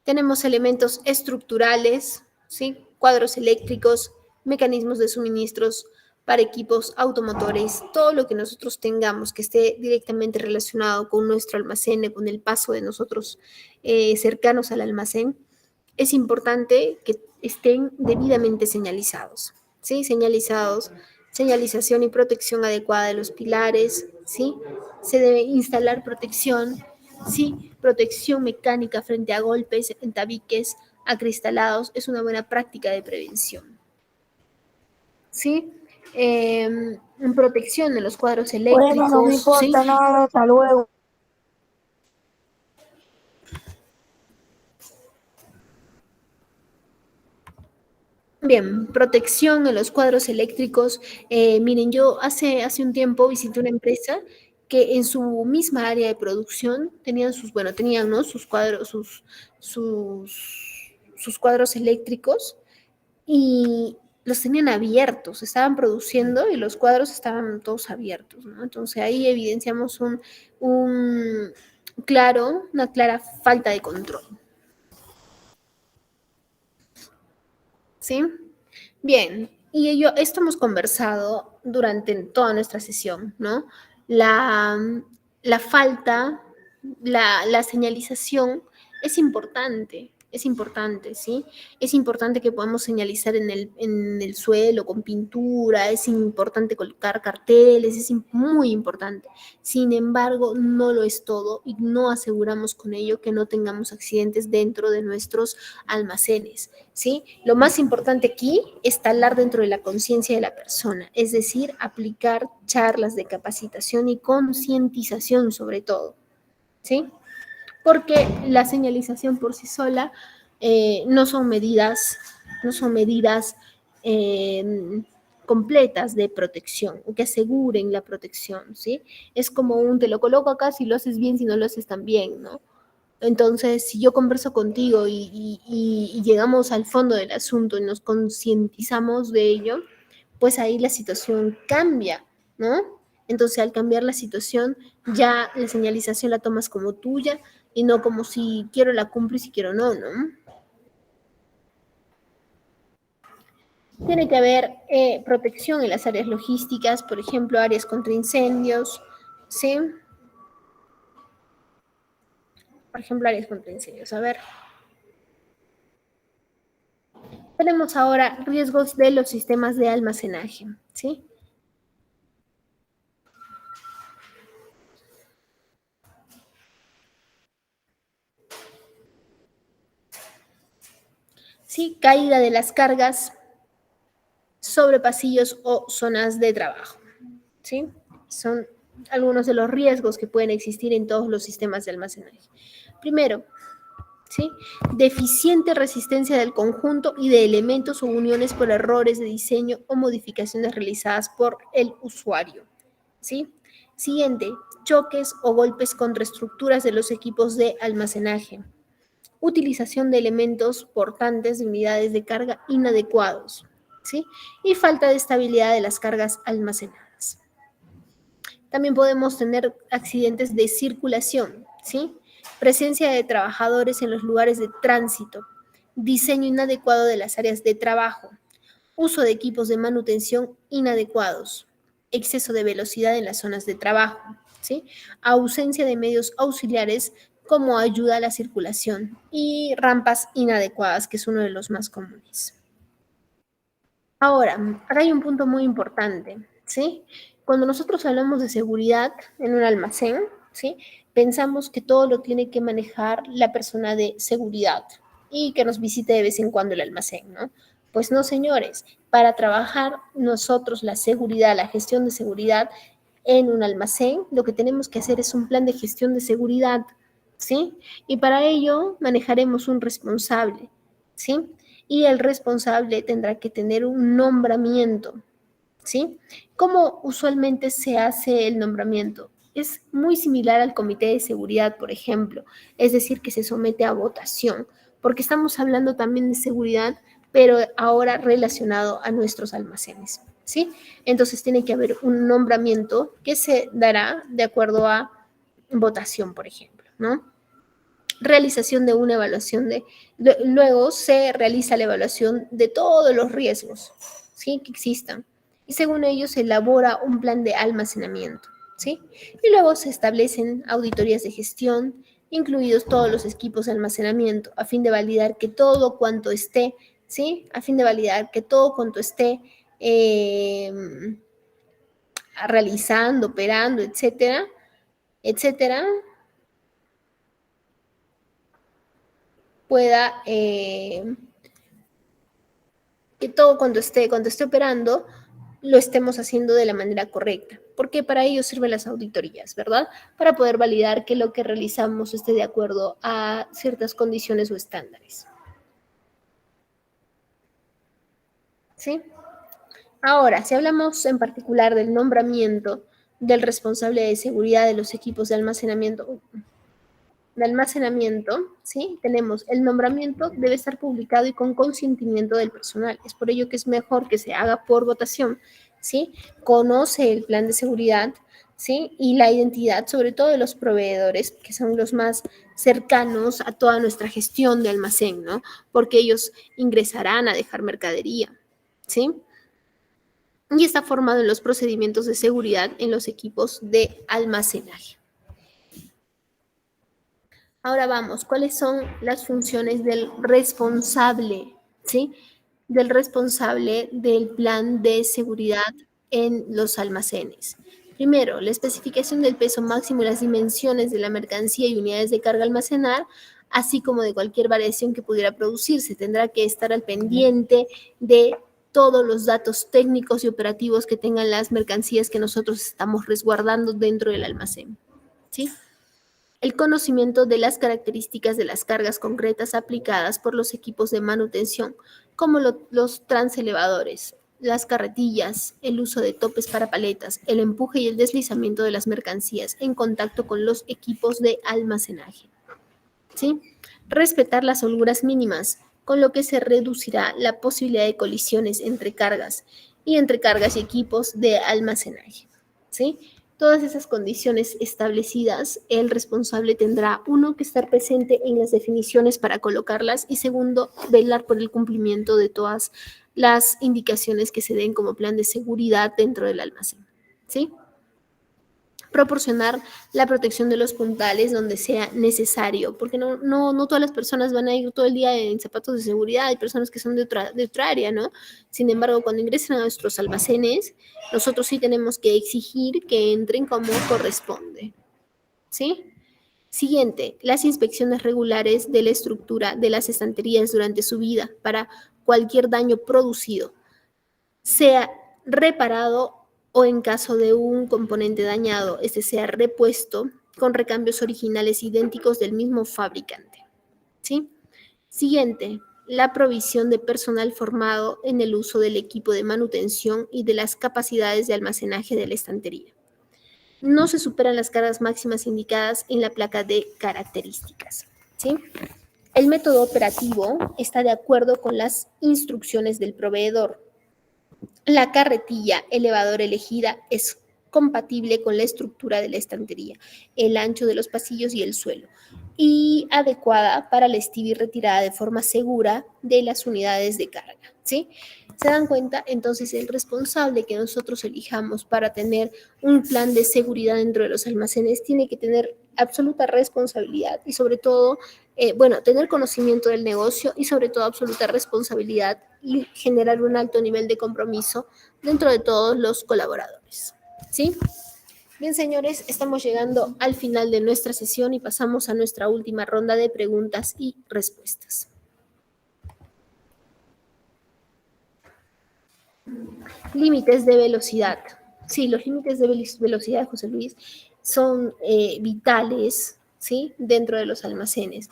Tenemos elementos estructurales, ¿sí? Cuadros eléctricos, mecanismos de suministros para equipos automotores, todo lo que nosotros tengamos que esté directamente relacionado con nuestro almacén, con el paso de nosotros cercanos al almacén, es importante que estén debidamente señalizados, ¿sí? Señalizados, señalización y protección adecuada de los pilares, ¿sí? Se debe instalar protección, ¿sí? Protección mecánica frente a golpes en tabiques acristalados es una buena práctica de prevención, ¿sí? Protección de los cuadros Bueno, no me eléctricos, ¿sí? importa nada, hasta luego. Bien, protección en los cuadros eléctricos. Miren, yo hace un tiempo visité una empresa que en su misma área de producción tenían tenían, ¿no? Sus cuadros eléctricos y los tenían abiertos, estaban produciendo y los cuadros estaban todos abiertos, ¿no? Entonces ahí evidenciamos un una clara falta de control, ¿sí? Bien, esto hemos conversado durante toda nuestra sesión, ¿no? La, la falta, la señalización es importante, ¿sí? Es importante que podamos señalizar en el suelo con pintura, es importante colocar carteles, muy importante. Sin embargo, no lo es todo y no aseguramos con ello que no tengamos accidentes dentro de nuestros almacenes, ¿sí? Lo más importante aquí es talar dentro de la conciencia de la persona, es decir, aplicar charlas de capacitación y concientización sobre todo, ¿sí? Porque la señalización por sí sola no son medidas eh, completas de protección o que aseguren la protección, ¿sí? Es como te lo coloco acá si lo haces bien, si no lo haces tan bien, ¿no? Entonces, si yo converso contigo y llegamos al fondo del asunto y nos concientizamos de ello, pues ahí la situación cambia, ¿no? Entonces, al cambiar la situación, ya la señalización la tomas como tuya y no como si quiero la cumplo y si quiero no, ¿no? Tiene que haber protección en las áreas logísticas, por ejemplo, áreas contra incendios, ¿sí? Por ejemplo, áreas contra incendios. A ver. Tenemos ahora riesgos de los sistemas de almacenaje, ¿sí? Sí, caída de las cargas sobre pasillos o zonas de trabajo, ¿sí? Son algunos de los riesgos que pueden existir en todos los sistemas de almacenaje. Primero, ¿sí? Deficiente resistencia del conjunto y de elementos o uniones por errores de diseño o modificaciones realizadas por el usuario, ¿sí? Siguiente, choques o golpes contra estructuras de los equipos de almacenaje. Utilización de elementos portantes de unidades de carga inadecuados, ¿sí? Y falta de estabilidad de las cargas almacenadas. También podemos tener accidentes de circulación, ¿sí? Presencia de trabajadores en los lugares de tránsito, diseño inadecuado de las áreas de trabajo, uso de equipos de manutención inadecuados, exceso de velocidad en las zonas de trabajo, ¿sí? Ausencia de medios auxiliares como ayuda a la circulación y rampas inadecuadas, que es uno de los más comunes. Ahora, acá hay un punto muy importante, ¿sí? Cuando nosotros hablamos de seguridad en un almacén, ¿sí? Pensamos que todo lo tiene que manejar la persona de seguridad y que nos visite de vez en cuando el almacén, ¿no? Pues no, señores, para trabajar nosotros la seguridad, la gestión de seguridad en un almacén, lo que tenemos que hacer es un plan de gestión de seguridad, ¿sí? Y para ello manejaremos un responsable, ¿sí? Y el responsable tendrá que tener un nombramiento, ¿sí? ¿Cómo usualmente se hace el nombramiento? Es muy similar al comité de seguridad, por ejemplo, es decir, que se somete a votación, porque estamos hablando también de seguridad, pero ahora relacionado a nuestros almacenes, ¿sí? Entonces tiene que haber un nombramiento que se dará de acuerdo a votación, por ejemplo, ¿no? Realización de una evaluación luego se realiza la evaluación de todos los riesgos, ¿sí? Que existan. Y según ello se elabora un plan de almacenamiento, ¿sí? Y luego se establecen auditorías de gestión, incluidos todos los equipos de almacenamiento, a fin de validar que todo cuanto esté, ¿sí? A fin de validar que todo cuanto esté eh, realizando, operando, etcétera, etcétera, pueda que todo cuando esté operando lo estemos haciendo de la manera correcta, porque para ello sirven las auditorías, ¿verdad? Para poder validar que lo que realizamos esté de acuerdo a ciertas condiciones o estándares. ¿Sí? Ahora, si hablamos en particular del nombramiento del responsable de seguridad de los equipos de almacenamiento, ¿sí? Tenemos el nombramiento debe estar publicado y con consentimiento del personal. Es por ello que es mejor que se haga por votación, ¿sí? Conoce el plan de seguridad, ¿sí? Y la identidad, sobre todo de los proveedores, que son los más cercanos a toda nuestra gestión de almacén, ¿no? Porque ellos ingresarán a dejar mercadería, ¿sí? Y está formado en los procedimientos de seguridad en los equipos de almacenaje. Ahora vamos, ¿cuáles son las funciones del responsable, ¿sí? Del responsable del plan de seguridad en los almacenes. Primero, la especificación del peso máximo y las dimensiones de la mercancía y unidades de carga a almacenar, así como de cualquier variación que pudiera producirse. Tendrá que estar al pendiente de todos los datos técnicos y operativos que tengan las mercancías que nosotros estamos resguardando dentro del almacén, ¿sí? El conocimiento de las características de las cargas concretas aplicadas por los equipos de manutención, como los transelevadores, las carretillas, el uso de topes para paletas, el empuje y el deslizamiento de las mercancías en contacto con los equipos de almacenaje. ¿Sí? Respetar las holguras mínimas, con lo que se reducirá la posibilidad de colisiones entre cargas y equipos de almacenaje. ¿Sí? Todas esas condiciones establecidas, el responsable tendrá, uno, que estar presente en las definiciones para colocarlas y segundo, velar por el cumplimiento de todas las indicaciones que se den como plan de seguridad dentro del almacén. ¿Sí? Proporcionar la protección de los puntales donde sea necesario, porque no todas las personas van a ir todo el día en zapatos de seguridad, hay personas que son de otra área, ¿no? Sin embargo, cuando ingresen a nuestros almacenes, nosotros sí tenemos que exigir que entren como corresponde, ¿sí? Siguiente, las inspecciones regulares de la estructura de las estanterías durante su vida para cualquier daño producido, sea reparado o en caso de un componente dañado, este sea repuesto con recambios originales idénticos del mismo fabricante. ¿Sí? Siguiente, la provisión de personal formado en el uso del equipo de manutención y de las capacidades de almacenaje de la estantería. No se superan las cargas máximas indicadas en la placa de características. ¿Sí? El método operativo está de acuerdo con las instrucciones del proveedor. La carretilla elevador elegida es compatible con la estructura de la estantería, el ancho de los pasillos y el suelo, y adecuada para la estira y retirada de forma segura de las unidades de carga, ¿sí? ¿Se dan cuenta? Entonces, el responsable que nosotros elijamos para tener un plan de seguridad dentro de los almacenes tiene que tener absoluta responsabilidad y sobre todo, tener conocimiento del negocio y sobre todo absoluta responsabilidad y generar un alto nivel de compromiso dentro de todos los colaboradores, ¿sí? Bien, señores, estamos llegando al final de nuestra sesión y pasamos a nuestra última ronda de preguntas y respuestas. Límites de velocidad. Sí, los límites de velocidad, José Luis, son vitales, ¿sí? Dentro de los almacenes.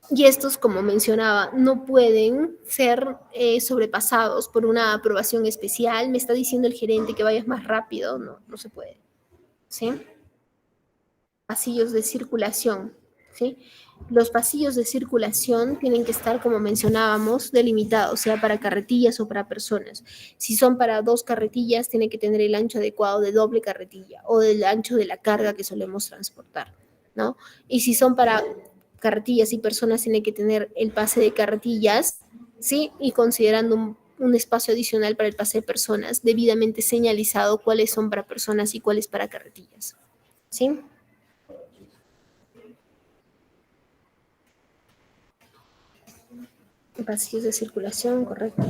Y estos, como mencionaba, no pueden ser sobrepasados por una aprobación especial. Me está diciendo el gerente que vayas más rápido. No, no se puede. ¿Sí? Pasillos de circulación. ¿Sí? Los pasillos de circulación tienen que estar, como mencionábamos, delimitados, sea para carretillas o para personas. Si son para dos carretillas, tiene que tener el ancho adecuado de doble carretilla o del ancho de la carga que solemos transportar, ¿no? Y si son para carretillas y personas, tiene que tener el pase de carretillas, ¿sí? Y considerando un espacio adicional para el pase de personas, debidamente señalizado cuáles son para personas y cuáles para carretillas, ¿sí? Pasillos de circulación, correcto.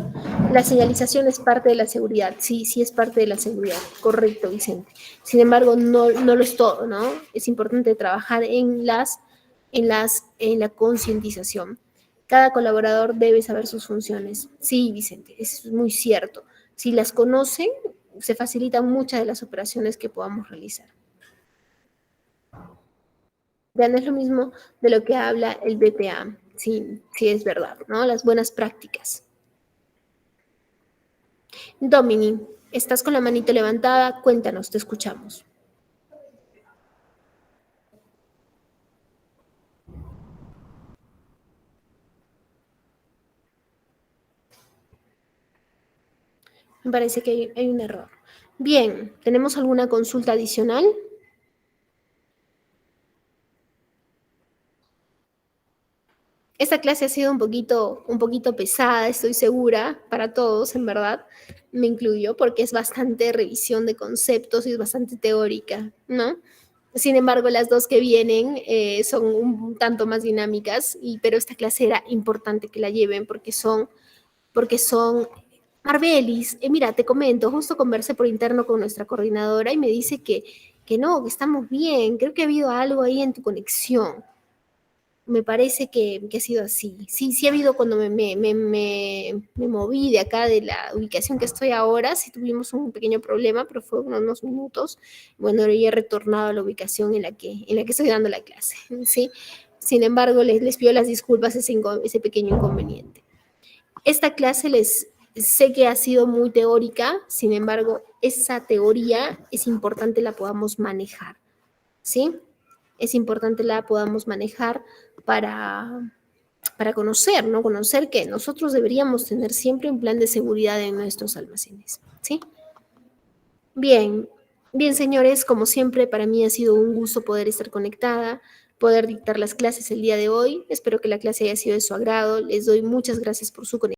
La señalización es parte de la seguridad, sí, sí es parte de la seguridad, correcto, Vicente. Sin embargo, no, no lo es todo, ¿no? Es importante trabajar en la concientización. Cada colaborador debe saber sus funciones. Sí, Vicente, es muy cierto. Si las conocen, se facilitan muchas de las operaciones que podamos realizar. Ya no es lo mismo de lo que habla el BPA, sí, sí es verdad, ¿no? Las buenas prácticas. Domini, estás con la manito levantada, cuéntanos, te escuchamos. Me parece que hay un error. Bien, ¿tenemos alguna consulta adicional? Esta clase ha sido un poquito pesada, estoy segura, para todos, en verdad, me incluyo, porque es bastante revisión de conceptos y es bastante teórica, ¿no? Sin embargo, las dos que vienen son un tanto más dinámicas, pero esta clase era importante que la lleven porque son Arbelis, mira, te comento, justo conversé por interno con nuestra coordinadora y me dice que no, que estamos bien, creo que ha habido algo ahí en tu conexión. Me parece que ha sido así. Sí, sí ha habido cuando me moví de acá, de la ubicación que estoy ahora, sí tuvimos un pequeño problema, pero fue unos minutos. Bueno, ahora ya he retornado a la ubicación en la que estoy dando la clase, ¿sí? Sin embargo, les pido las disculpas ese pequeño inconveniente. Esta clase sé que ha sido muy teórica, sin embargo, esa teoría es importante la podamos manejar, ¿sí? Es importante la podamos manejar para conocer, ¿no? Conocer que nosotros deberíamos tener siempre un plan de seguridad en nuestros almacenes, ¿sí? Bien, bien, señores, como siempre, para mí ha sido un gusto poder estar conectada, poder dictar las clases el día de hoy. Espero que la clase haya sido de su agrado. Les doy muchas gracias por su conexión.